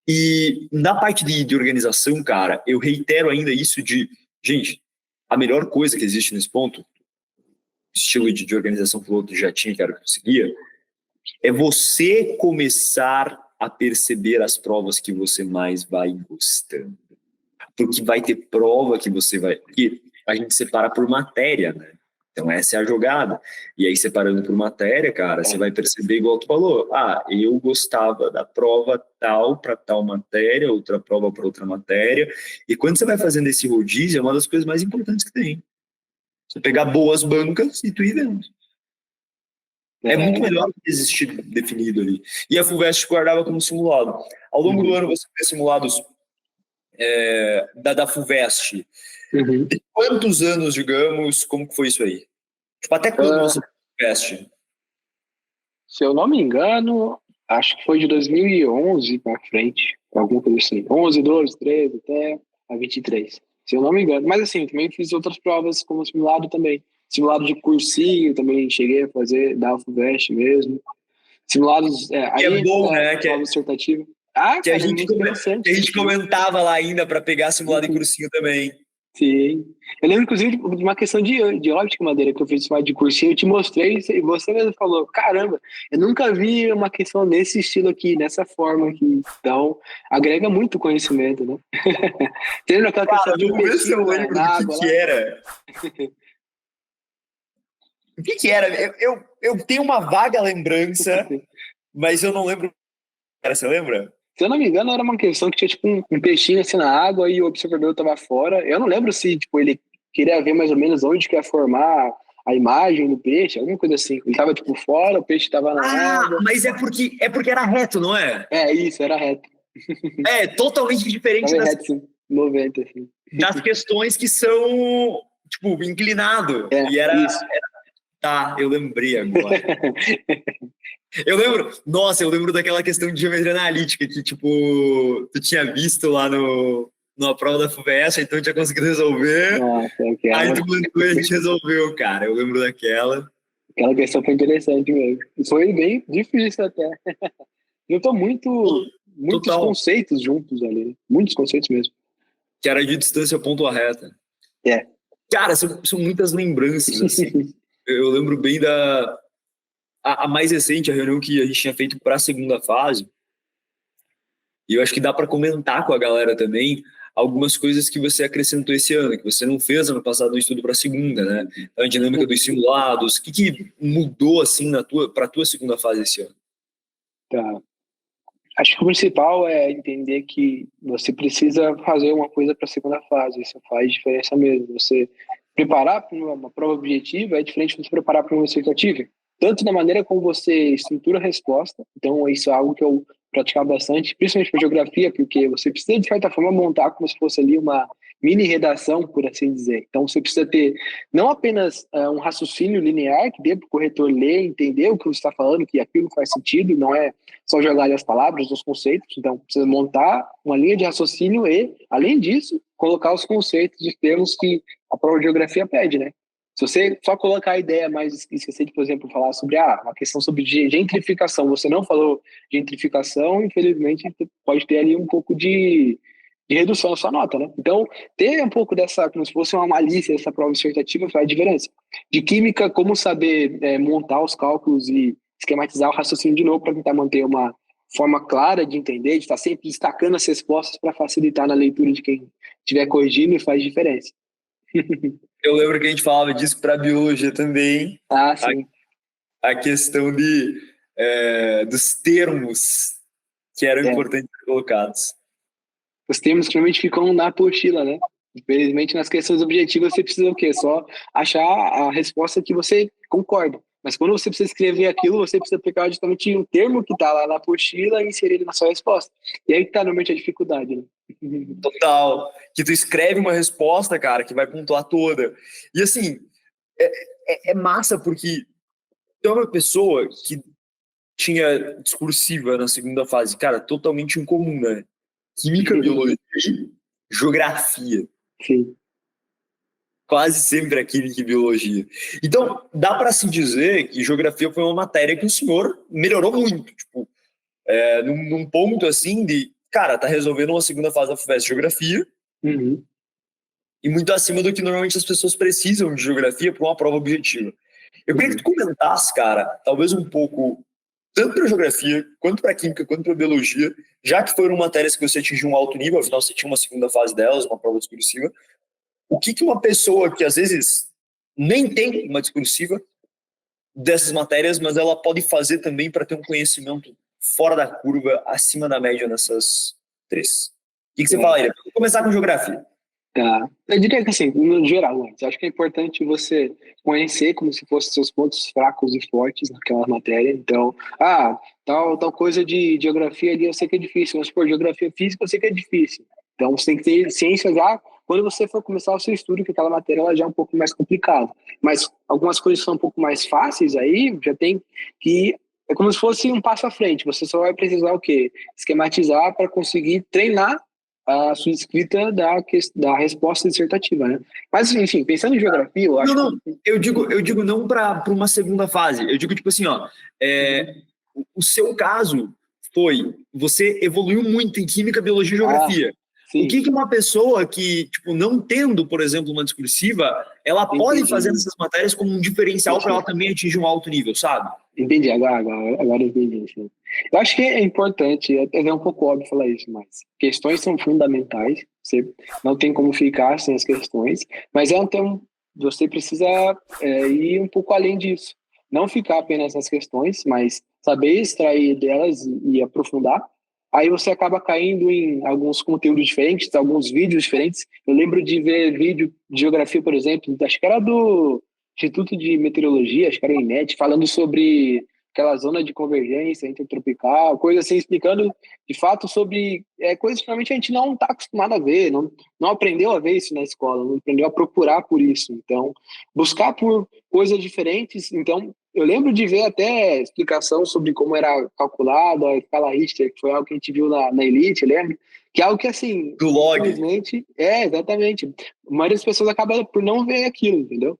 E na parte de organização, cara, eu reitero ainda isso gente, a melhor coisa que existe nesse ponto, estilo de organização flow que já tinha, que era o que eu seguia, é você começar a perceber as provas que você mais vai gostando. Porque vai ter prova que você vai... Porque a gente separa por matéria, né? Então essa é a jogada. E aí, separando por matéria, cara, você vai perceber, igual tu falou, eu gostava da prova tal para tal matéria, outra prova para outra matéria. E quando você vai fazendo esse rodízio, é uma das coisas mais importantes que tem. Você pegar boas bancas e tu ir vendo. É muito melhor do que existir definido ali. E a FUVEST guardava como simulado. Ao longo do ano, você tem simulados da FUVEST. De quantos anos, digamos, como que foi isso aí? Tipo, até quando você FUVEST? Se eu não me engano, acho que foi de 2011 para frente, alguma coisa assim. 11, 12, 13, até a 23. Se eu não me engano. Mas assim, também fiz outras provas como simulado também. Simulado de cursinho também cheguei a fazer, da FUVEST mesmo. Simulados, Que é bom, né? prova dissertativa. Que a Cara, é gente, muito interessante. que a gente comentava lá ainda para pegar simulado em cursinho também. Sim. Eu lembro, inclusive, de uma questão de óptica madeira que eu fiz de cursinho, eu te mostrei e você mesmo falou, caramba, eu nunca vi uma questão nesse estilo aqui, nessa forma aqui. Então, agrega muito conhecimento, né? Tendo aquela questão de Vamos ver se eu lembro do que era. O que era? Eu tenho uma vaga lembrança, mas eu não lembro. Cara, você lembra? Se eu não me engano, era uma questão que tinha tipo um peixinho assim na água e o observador estava fora. Eu não lembro se tipo, ele queria ver mais ou menos onde que ia formar a imagem do peixe, alguma coisa assim. Ele estava tipo fora, o peixe estava na água. Mas é porque era reto, não é? É isso, era reto. É totalmente diferente reto, sim. 90, assim. das questões que são tipo inclinado. E isso. Tá, eu lembrei agora. Eu lembro daquela questão de geometria analítica que, tipo, tu tinha visto lá numa prova da FUVEST, então tinha conseguido resolver. Nossa, aí tu mandou e a gente resolveu, cara. Eu lembro daquela. Aquela questão foi interessante mesmo. Foi bem difícil até. Juntou muitos conceitos juntos ali, né? Muitos conceitos mesmo. Que era de distância ponto a reta. É. Cara, são muitas lembranças, assim. Eu lembro bem a mais recente, a reunião que a gente tinha feito para a segunda fase. E eu acho que dá para comentar com a galera também algumas coisas que você acrescentou esse ano, que você não fez ano passado no estudo para a segunda, né? Então, a dinâmica dos simulados, o que mudou assim para a tua segunda fase esse ano? Tá. Acho que o principal é entender que você precisa fazer uma coisa para a segunda fase. Isso faz diferença mesmo. Você preparar para uma prova objetiva é diferente de você preparar para uma dissertativa. Tanto na maneira como você estrutura a resposta. Então, isso é algo que eu praticava bastante, principalmente para geografia, porque você precisa, de certa forma, montar como se fosse ali uma mini redação, por assim dizer. Então, você precisa ter não apenas um raciocínio linear, que dê para o corretor ler, entender o que você está falando, que aquilo faz sentido, não é só jogar ali as palavras, os conceitos. Então, precisa montar uma linha de raciocínio e, além disso, colocar os conceitos de termos que a prova de geografia pede, né? Se você só colocar a ideia, mas esquecer de, por exemplo, falar sobre uma questão sobre gentrificação, você não falou gentrificação, infelizmente pode ter ali um pouco de redução na sua nota, né? Então, ter um pouco dessa, como se fosse uma malícia, essa prova dissertativa faz diferença. De química, como saber montar os cálculos e esquematizar o raciocínio de novo para tentar manter uma forma clara de entender, de estar sempre destacando as respostas para facilitar na leitura de quem estiver corrigindo e faz diferença. Eu lembro que a gente falava disso para biologia também. Sim. a questão dos termos que eram É, importantes ser colocados. os termos que realmente ficam na apostila, né? Infelizmente, nas questões objetivas, você precisa o quê? Só achar a resposta que você concorda. Mas quando você precisa escrever aquilo, você precisa pegar justamente um termo que está lá na apostila e inserir ele na sua resposta. E aí que está normalmente a dificuldade, né? Total. Que tu escreve uma resposta, cara, que vai pontuar toda. E assim, é massa porque tu é uma pessoa que tinha discursiva na segunda fase, cara, totalmente incomum, né? Química, biologia e geografia. Sim. Quase sempre a química e biologia. Então, dá para se dizer que geografia foi uma matéria que o senhor melhorou muito. Tipo, num ponto assim de, cara, tá resolvendo uma segunda fase da FUVEST de geografia Uhum. e muito acima do que normalmente as pessoas precisam de geografia para uma prova objetiva. Eu queria que tu Uhum. comentasse, cara, talvez um pouco, tanto para geografia, quanto para química, quanto para biologia, já que foram matérias que você atingiu um alto nível, afinal você tinha uma segunda fase delas, uma prova discursiva, o que uma pessoa que às vezes nem tem uma discursiva dessas matérias, mas ela pode fazer também para ter um conhecimento fora da curva, acima da média nessas três? O que você É, falaria? Vou começar com geografia. tá. Eu diria que, assim, no geral, antes, acho que é importante você conhecer como se fossem seus pontos fracos e fortes naquela matéria. Então, tal coisa de geografia ali eu sei que é difícil, mas, por geografia física eu sei que é difícil. Então, você tem que ter ciência já quando você for começar o seu estudo, que aquela matéria ela já é um pouco mais complicada. Mas algumas coisas são um pouco mais fáceis aí, já tem que. É como se fosse um passo à frente. Você só vai precisar o quê? Esquematizar para conseguir treinar a sua escrita da resposta dissertativa, né? Mas, enfim, pensando em geografia, eu Não, acho que... não. Eu digo não para uma segunda fase. Eu digo, tipo assim, ó, Uhum. o seu caso foi, você evoluiu muito em química, biologia e Ah, geografia. O sim, que uma pessoa que, tipo, não tendo, por exemplo, uma discursiva, ela pode fazer entendi. nessas matérias como um diferencial para ela Entendi, também atingir um alto nível, sabe? entendi. Agora eu entendi. Sim. Eu acho que é importante, é um pouco óbvio falar isso, mas questões são fundamentais, você não tem como ficar sem as questões, mas você precisa ir um pouco além disso. Não ficar apenas nas questões, mas saber extrair delas e aprofundar. Aí você acaba caindo em alguns conteúdos diferentes, alguns vídeos diferentes. Eu lembro de ver vídeo de geografia, por exemplo, acho que era do Instituto de Meteorologia, acho que era o INET, falando sobre aquela zona de convergência intertropical, coisa assim, explicando de fato sobre coisas que realmente a gente não está acostumado a ver, não aprendeu a ver isso na escola, não aprendeu a procurar por isso. Então, buscar por coisas diferentes. Então, eu lembro de ver até explicação sobre como era calculada a escala Richter, que foi algo que a gente viu na Elite, lembra? Que é algo que, assim, Do log. infelizmente, exatamente. A maioria das pessoas acaba por não ver aquilo, entendeu?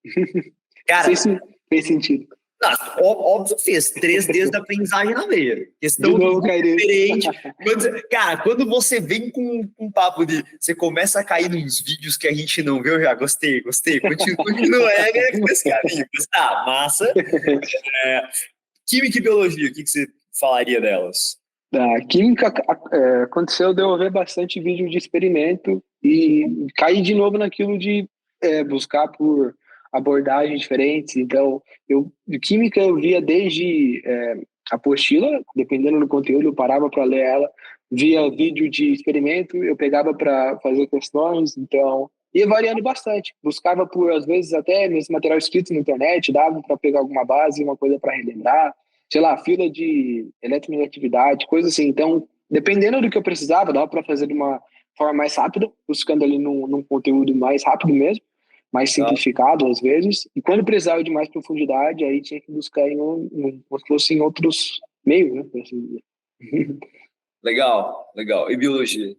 Não sei Cara, se fez sentido. óbvio que fez 3 Ds da aprendizagem na veia. De Questão novo, cair nisso. diferente. Cara, quando você vem com um papo de. Você começa a cair nos vídeos que a gente não viu, eu já gostei. Continua nesse caminho. Mas tá, massa. Química e biologia, o que você falaria delas? Da química, aconteceu de eu ver bastante vídeo de experimento e cair de novo naquilo de buscar por abordagens diferentes. Então, de química eu via desde apostila, dependendo do conteúdo, eu parava para ler ela, via vídeo de experimento, eu pegava para fazer questões, então ia variando bastante. Buscava por, às vezes, até mesmo material escrito na internet, dava para pegar alguma base, uma coisa para relembrar, sei lá, fila de eletronegatividade, coisa assim. Então, dependendo do que eu precisava, dava para fazer de uma forma mais rápida, buscando ali num conteúdo mais rápido mesmo, mais Tá? simplificado às vezes. E quando precisava de mais profundidade, aí tinha que buscar como se fosse em outros meios, né? Por assim dizer. Legal, legal. E biologia?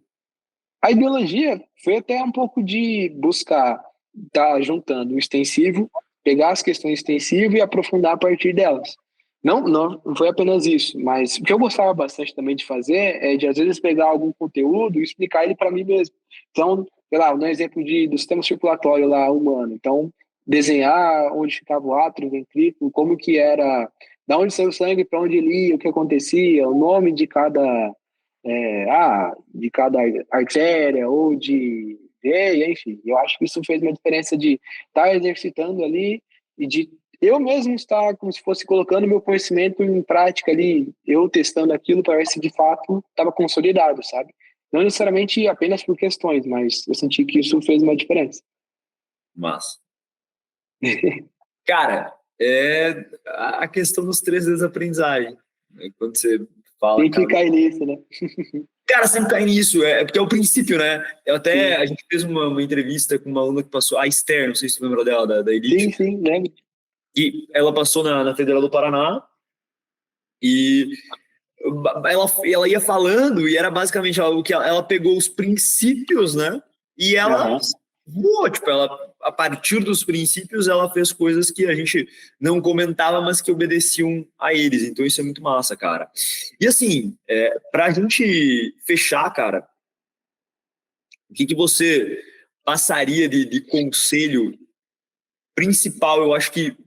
A biologia foi até um pouco de buscar estar juntando o extensivo, pegar as questões extensivas e aprofundar a partir delas. Não foi apenas isso, mas o que eu gostava bastante também de fazer é de, às vezes, pegar algum conteúdo e explicar ele para mim mesmo. Então, sei lá, no exemplo do sistema circulatório lá humano. Então, desenhar onde ficava o átrio, o ventrículo, como que era, da onde saiu o sangue, para onde ele ia, o que acontecia, o nome de cada artéria ou de veia, enfim. Eu acho que isso fez uma diferença de estar exercitando ali e de eu mesmo estar como se fosse colocando meu conhecimento em prática ali, eu testando aquilo para ver se de fato estava consolidado, sabe? Não necessariamente apenas por questões, mas eu senti que isso fez uma diferença. Mas, cara, é a questão dos 3 Ds da aprendizagem. Quando você fala, Tem que cara, cair nisso, né? sempre cai nisso, porque é o princípio, né? Sim, A gente fez uma entrevista com uma aluna que passou, a Esther, não sei se você lembra dela, da Elite, sim, lembro. e ela passou na Federal do Paraná e ela ia falando e era basicamente o que ela pegou os princípios, né? E ela Aham. voou, tipo, a partir dos princípios, ela fez coisas que a gente não comentava, mas que obedeciam a eles. Então isso é muito massa, cara. E assim, pra gente fechar, cara, o que você passaria de conselho principal, eu acho que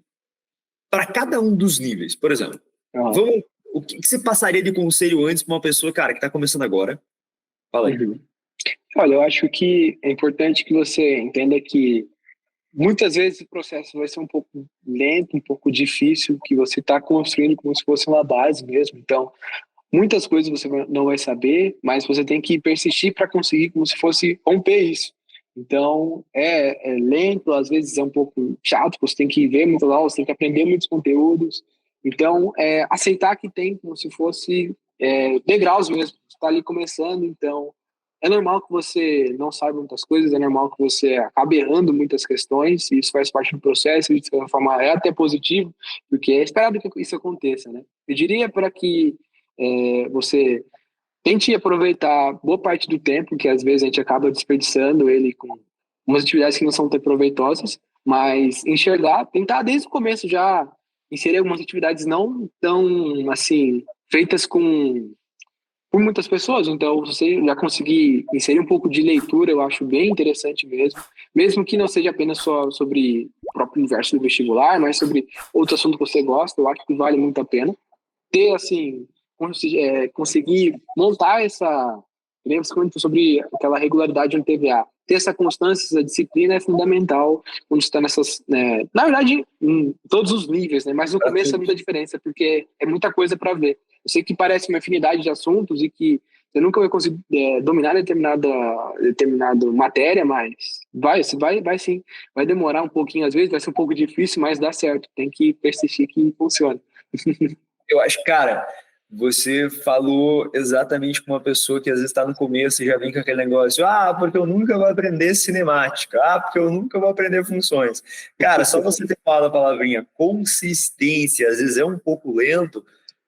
para cada um dos níveis? Por exemplo, Aham. vamos, o que você passaria de conselho antes para uma pessoa, cara, que está começando agora? Fala aí. Uhum. Olha, eu acho que é importante que você entenda que muitas vezes o processo vai ser um pouco lento, um pouco difícil, que você está construindo como se fosse uma base mesmo. Então, muitas coisas você não vai saber, mas você tem que persistir para conseguir como se fosse romper isso. Então, é lento, às vezes é um pouco chato, você tem que ver muitas aulas, tem que aprender muitos conteúdos. Então, aceitar que tem como se fosse degraus mesmo. Você está ali começando, então é normal que você não saiba muitas coisas, é normal que você acabe errando muitas questões, e isso faz parte do processo, e de certa forma é até positivo, porque é esperado que isso aconteça, né? Eu diria para que você tente aproveitar boa parte do tempo, que às vezes a gente acaba desperdiçando ele com umas atividades que não são tão proveitosas, mas enxergar, tentar desde o começo já inserir algumas atividades não tão, assim, feitas por muitas pessoas, então você já conseguir inserir um pouco de leitura, eu acho bem interessante mesmo que não seja apenas só sobre o próprio universo do vestibular, mas sobre outro assunto que você gosta, eu acho que vale muito a pena ter, assim, conseguir montar essa. Lembra você comentou sobre aquela regularidade no TVA. Ter essa constância, essa disciplina é fundamental quando você está nessas. Né, na verdade, em todos os níveis, né? Mas no Pra começo é tudo. muita diferença, porque é muita coisa para ver. Eu sei que parece uma afinidade de assuntos e que você nunca vai conseguir dominar determinada matéria, mas vai sim. Vai demorar um pouquinho, às vezes, vai ser um pouco difícil, mas dá certo. Tem que persistir que funciona. Eu acho, cara, você falou exatamente com uma pessoa que às vezes está no começo e já vem com aquele negócio, porque eu nunca vou aprender cinemática, porque eu nunca vou aprender funções. Cara, só você ter falado a palavrinha consistência, às vezes é um pouco lento,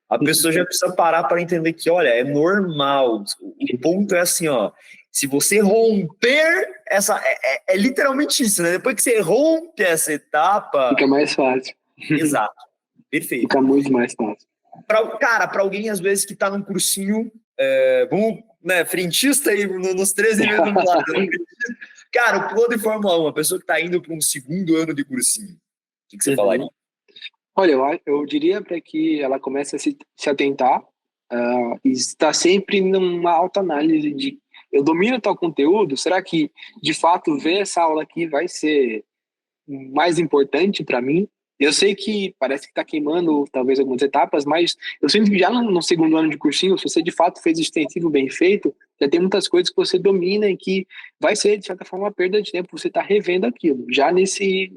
a pessoa já precisa parar para entender que, olha, é normal. O ponto é assim, ó, se você romper essa, é literalmente isso, né? Depois que você rompe essa etapa, Fica mais fácil. exato, perfeito. Fica muito mais fácil. Cara, para alguém às vezes que está num cursinho, vamos, né, frentista aí nos 13 meses do lado. Cara, o piloto de Fórmula 1, a pessoa que está indo para um segundo ano de cursinho, o que você falaria? Uhum. Olha, eu diria para que ela comece a se atentar e estar sempre numa autoanálise de eu domino tal conteúdo, será que de fato ver essa aula aqui vai ser mais importante para mim? Eu sei que parece que está queimando talvez algumas etapas, mas eu sinto que já no segundo ano de cursinho, se você de fato fez o extensivo bem feito, já tem muitas coisas que você domina e que vai ser, de certa forma, uma perda de tempo você está revendo aquilo, já nesse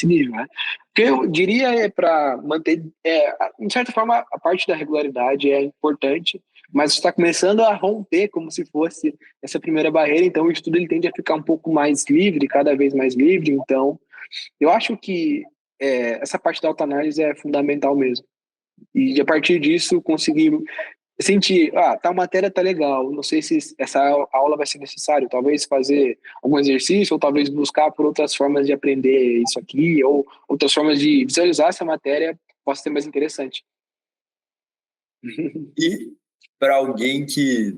nível, né? O que eu diria é para manter, de certa forma, a parte da regularidade é importante, mas você está começando a romper como se fosse essa primeira barreira, então o estudo ele tende a ficar um pouco mais livre, cada vez mais livre, então eu acho que essa parte da autoanálise é fundamental mesmo. E a partir disso, conseguir sentir, tal matéria tá legal, não sei se essa aula vai ser necessário, talvez fazer algum exercício, ou talvez buscar por outras formas de aprender isso aqui, ou outras formas de visualizar essa matéria possa ser mais interessante. E para alguém que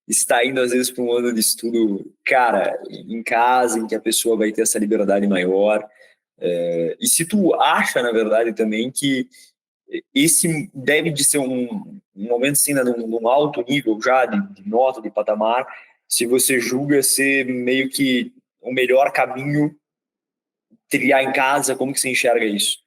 está indo às vezes para um ano de estudo, cara, em casa, em que a pessoa vai ter essa liberdade maior, e se tu acha, na verdade, também que esse deve de ser um momento assim, né, num alto nível já de nota, de patamar, se você julga ser meio que o melhor caminho trilhar em casa, como que você enxerga isso?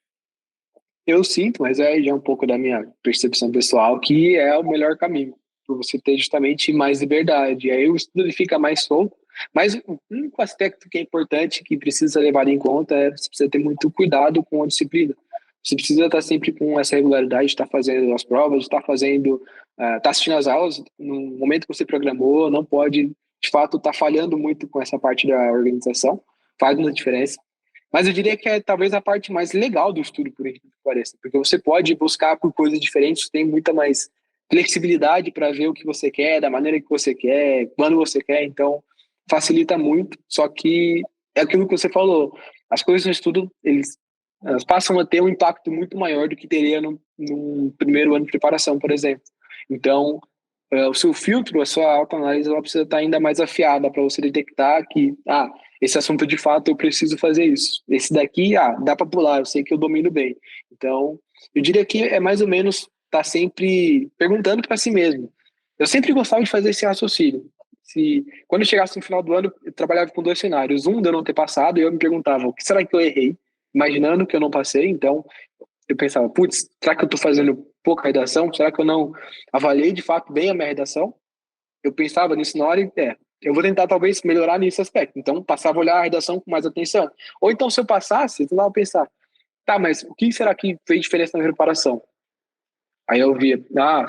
Eu sinto, mas é já um pouco da minha percepção pessoal, que é o melhor caminho, por você ter justamente mais liberdade. Aí o estudo ele fica mais solto, mas o único aspecto que é importante, que precisa levar em conta, é você precisa ter muito cuidado com a disciplina. Você precisa estar sempre com essa regularidade, estar fazendo as provas, estar fazendo, estar assistindo às aulas no momento que você programou, não pode, de fato, estar falhando muito com essa parte da organização, faz uma diferença. Mas eu diria que é talvez a parte mais legal do estudo, por incrível que pareça, porque você pode buscar por coisas diferentes, tem muita mais flexibilidade para ver o que você quer, da maneira que você quer, quando você quer, então facilita muito, só que é aquilo que você falou, as coisas no estudo, elas passam a ter um impacto muito maior do que teria no primeiro ano de preparação, por exemplo. Então, o seu filtro, a sua autoanálise, ela precisa estar ainda mais afiada para você detectar que, esse assunto de fato eu preciso fazer isso. Esse daqui, dá para pular, eu sei que eu domino bem. Então, eu diria que é mais ou menos estar sempre perguntando para si mesmo. Eu sempre gostava de fazer esse raciocínio. Quando eu chegasse no final do ano, eu trabalhava com dois cenários. Um de eu não ter passado, e eu me perguntava, o que será que eu errei? Imaginando que eu não passei, então eu pensava, putz, será que eu estou fazendo pouca redação? Será que eu não avaliei de fato bem a minha redação? Eu pensava nisso na hora e, eu vou tentar talvez melhorar nesse aspecto. Então, passava a olhar a redação com mais atenção. Ou então, se eu passasse, eu tentava pensar, tá, mas o que será que fez diferença na preparação? Aí eu via,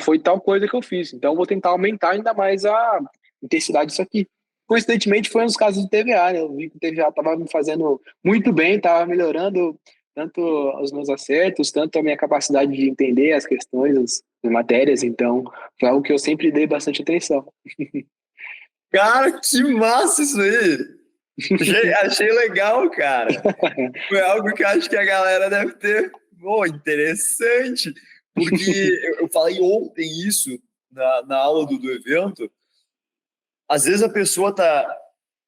foi tal coisa que eu fiz, então eu vou tentar aumentar ainda mais a intensidade disso aqui. Coincidentemente, foi nos casos do TVA, né? Eu vi que o TVA estava me fazendo muito bem, estava melhorando tanto os meus acertos, tanto a minha capacidade de entender as questões, as matérias, então foi algo que eu sempre dei bastante atenção. Cara, que massa isso aí! Achei legal, cara. Foi algo que eu acho que a galera deve ter. Pô, interessante. Porque eu falei ontem isso na aula do evento. Às vezes a pessoa tá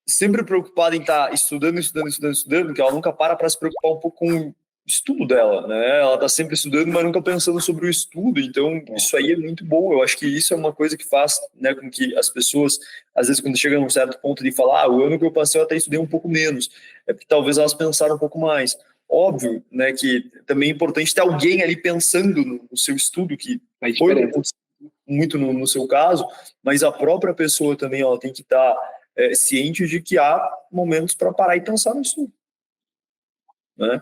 sempre preocupada em estar estudando, estudando, estudando, estudando, que ela nunca para se preocupar um pouco com o estudo dela, né? Ela tá sempre estudando, mas nunca pensando sobre o estudo. Então, isso aí é muito bom. Eu acho que isso é uma coisa que faz, né, com que as pessoas, às vezes, quando chegam a um certo ponto de falar, o ano que eu passei eu até estudei um pouco menos, é porque talvez elas pensaram um pouco mais. Óbvio, né, que também é importante ter alguém ali pensando no seu estudo, que foi muito no seu caso, mas a própria pessoa também ela tem que estar ciente de que há momentos para parar e pensar no estudo. Né?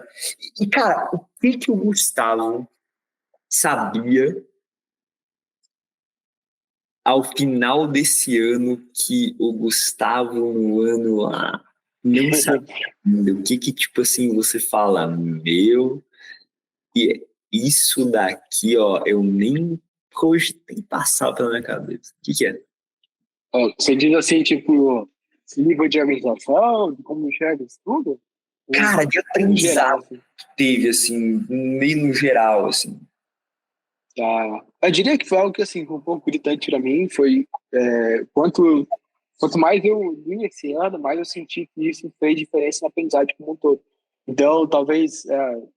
E, cara, o que o Gustavo sabia ao final desse ano que o Gustavo no ano lá não sabia? O que tipo assim, você fala, meu, e isso daqui, ó, eu nem cogitei passar pela minha cabeça. O que é? Você diz assim, tipo, nível de organização, de como enxerga isso tudo? Cara, de Em geral, aprendizado assim. teve, assim, meio no geral, assim. Eu diria que foi algo que, assim, foi um pouco gritante para mim, foi quanto mais eu li esse ano, mais eu senti que isso fez diferença na aprendizagem como um todo. Então, talvez,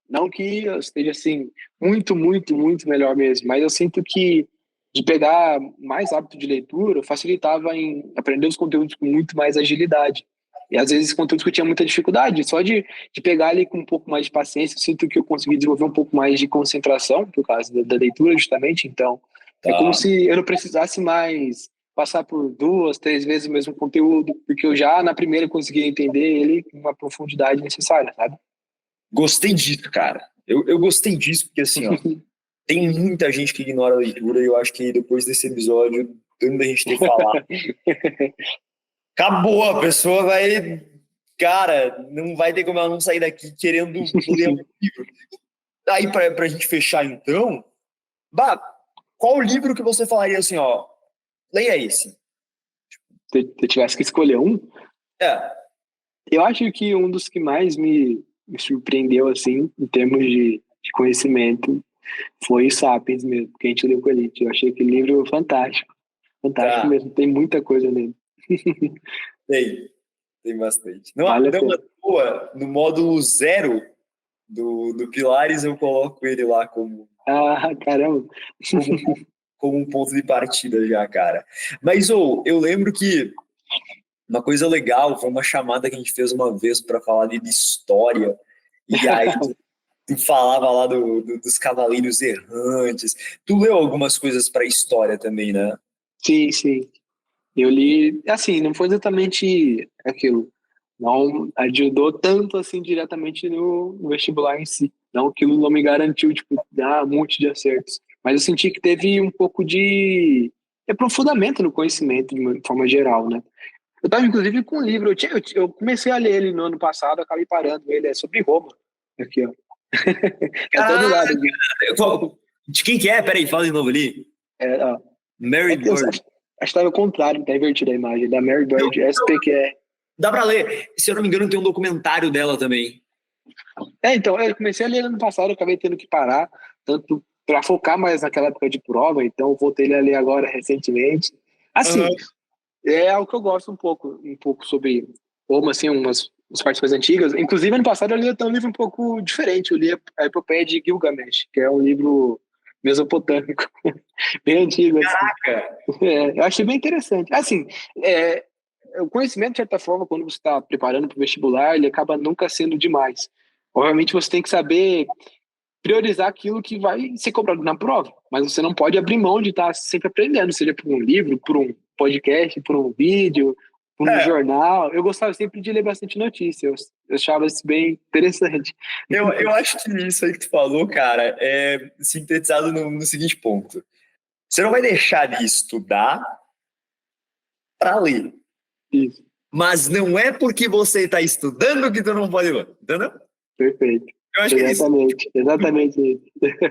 não que eu esteja, assim, muito, muito, muito melhor mesmo, mas eu sinto que de pegar mais hábito de leitura facilitava em aprender os conteúdos com muito mais agilidade. E às vezes conteúdos que eu tinha muita dificuldade, só de pegar ali com um pouco mais de paciência, eu sinto que eu consegui desenvolver um pouco mais de concentração, por causa da leitura, justamente. Então, é como Tá. se eu não precisasse mais passar por duas, três vezes o mesmo conteúdo, porque eu já na primeira conseguia entender ele com uma profundidade necessária, sabe? Gostei disso, cara. Eu gostei disso, porque assim, ó, tem muita gente que ignora a leitura e eu acho que depois desse episódio, tanto da gente ter falado, acabou, a pessoa vai, cara, não vai ter como ela não sair daqui querendo ler um livro. Aí, pra gente fechar então, bah, qual livro que você falaria assim, ó, leia esse? Se eu tivesse que escolher um, É, eu acho que um dos que mais me surpreendeu, assim, em termos de conhecimento, foi o Sapiens mesmo, que a gente leu com a gente. Eu achei aquele livro fantástico, fantástico tá, mesmo, tem muita coisa nele. tem bastante. Não, Vale a não à pena. toa, no módulo 0 do Pilares, eu coloco ele lá Caramba. como, como um ponto de partida já, cara. Mas eu lembro que uma coisa legal foi uma chamada que a gente fez uma vez para falar de história. E aí tu falava lá dos Cavaleiros Errantes. Tu leu algumas coisas para história também, né? Sim, sim. Eu li, assim, não foi exatamente aquilo. Não ajudou tanto assim diretamente no vestibular em si. Não, aquilo não me garantiu, tipo, dar um monte de acertos. Mas eu senti que teve um pouco de aprofundamento no conhecimento de uma forma geral, né? Eu estava, inclusive, com um livro. Eu comecei a ler ele no ano passado, acabei parando. Ele é sobre Roma. Aqui, ó. Tá até do lado Caraca! aqui. De quem que é? Peraí, fala de novo ali. É, ó. Mary É que eu acho Bird. que estava ao contrário, tá invertida a imagem. Da Mary Bird, SPQR. Dá pra ler. Se eu não me engano, tem um documentário dela também. Então, eu comecei a ler ano passado, eu acabei tendo que parar, tanto para focar mais naquela época de prova, então eu voltei a ler agora recentemente. Assim, Aham. é algo que eu gosto um pouco sobre Roma, assim, umas partes mais antigas. Inclusive, ano passado eu li até um livro um pouco diferente, eu li a Epopeia de Gilgamesh, que é um livro mesopotâmico, bem antigo, assim. Caraca! Eu achei bem interessante. Assim, é, o conhecimento, de certa forma, quando você está preparando para o vestibular, ele acaba nunca sendo demais. Obviamente, você tem que saber priorizar aquilo que vai ser cobrado na prova, mas você não pode abrir mão de estar sempre aprendendo, seja por um livro, por um podcast, por um vídeo, por um É, jornal. Eu gostava sempre de ler bastante notícia, eu achava isso bem interessante. eu acho que isso aí que tu falou, cara, é sintetizado no seguinte ponto. Você não vai deixar de estudar para ler. Isso, Mas não é porque você está estudando que tu não pode ler. Entendeu? perfeito. Eu acho que é isso. Exatamente, exatamente isso.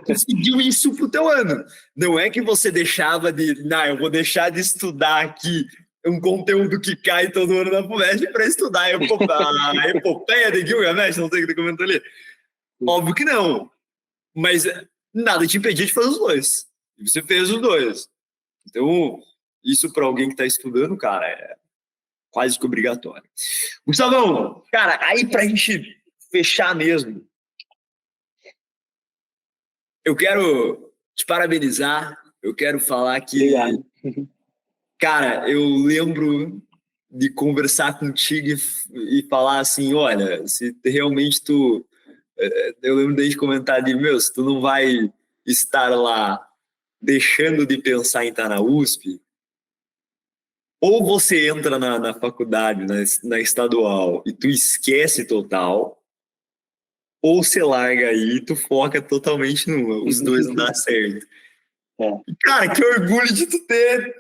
Tu seguiu isso pro teu ano. Não é que você deixava de. Não, eu vou deixar de estudar aqui um conteúdo que cai todo ano na FUVEST para estudar a epopeia de Gilgamesh, não sei o que tu comentou ali. Óbvio que não. Mas nada te impedia de fazer os dois. E você fez os dois. Então, isso para alguém que está estudando, cara, é quase que obrigatório. Gustavão, cara, aí pra gente fechar mesmo, eu quero te parabenizar. Eu quero falar que, Obrigado. cara, eu lembro de conversar contigo e falar assim, olha, se realmente tu... Eu lembro de comentar de, meu, se tu não vai estar lá deixando de pensar em estar na USP, ou você entra na faculdade, na estadual, e tu esquece total, ou você larga aí e tu foca totalmente numa. Os dois não dá certo. É. Cara, que orgulho de tu ter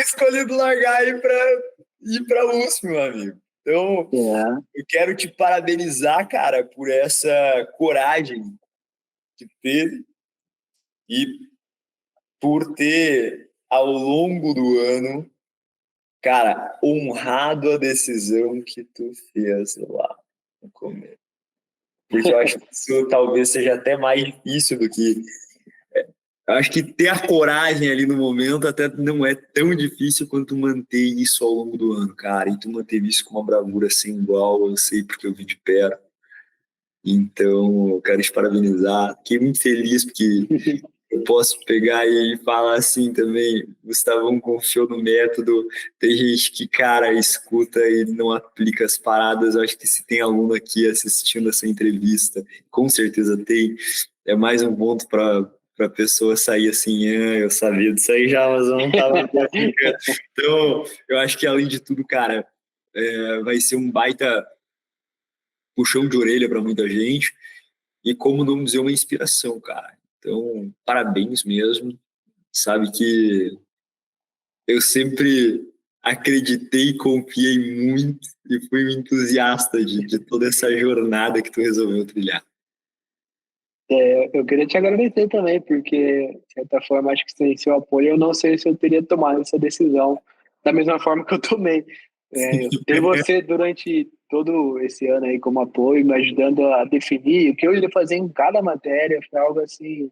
escolhido largar e ir pra USP, meu amigo. Então, É. eu quero te parabenizar, cara, por essa coragem que teve e por ter, ao longo do ano, cara, honrado a decisão que tu fez lá no começo. Porque eu acho que isso talvez seja até mais difícil do que. Eu acho que ter a coragem ali no momento até não é tão difícil quanto manter isso ao longo do ano, cara. E tu manter isso com uma bravura sem igual, eu sei porque eu vi de perto. Então, eu quero te parabenizar. Fiquei muito feliz porque eu posso pegar e falar assim também. Gustavão confiou no método. Tem gente que, cara, escuta e não aplica as paradas. Eu acho que se tem aluno aqui assistindo essa entrevista, com certeza tem. É mais um ponto para a pessoa sair assim, ah, eu sabia disso aí já, mas eu não estava aplicando. Então, eu acho que além de tudo, cara, vai ser um baita puxão de orelha para muita gente e como não dizer uma inspiração, cara. Então, parabéns mesmo. Sabe que eu sempre acreditei, confiei muito e fui um entusiasta de toda essa jornada que tu resolveu trilhar. Eu queria te agradecer também, porque, de certa forma, acho que sem seu apoio, eu não sei se eu teria tomado essa decisão da mesma forma que eu tomei. Ter você durante todo esse ano aí como apoio, me ajudando a definir o que eu iria fazer em cada matéria, foi algo assim,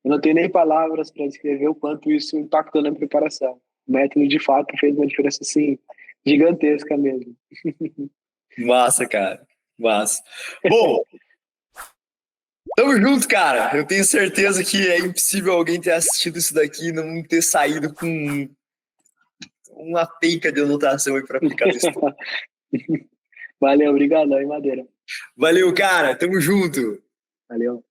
eu não tenho nem palavras para descrever o quanto isso impactou na preparação. O método, de fato, fez uma diferença, assim, gigantesca mesmo. Massa, cara. Massa. Bom, tamo junto, cara. Eu tenho certeza que é impossível alguém ter assistido isso daqui e não ter saído com uma penca de anotação aí para aplicar no estudo. Valeu, obrigadão, hein, Madeira. Valeu, cara. Tamo junto. Valeu.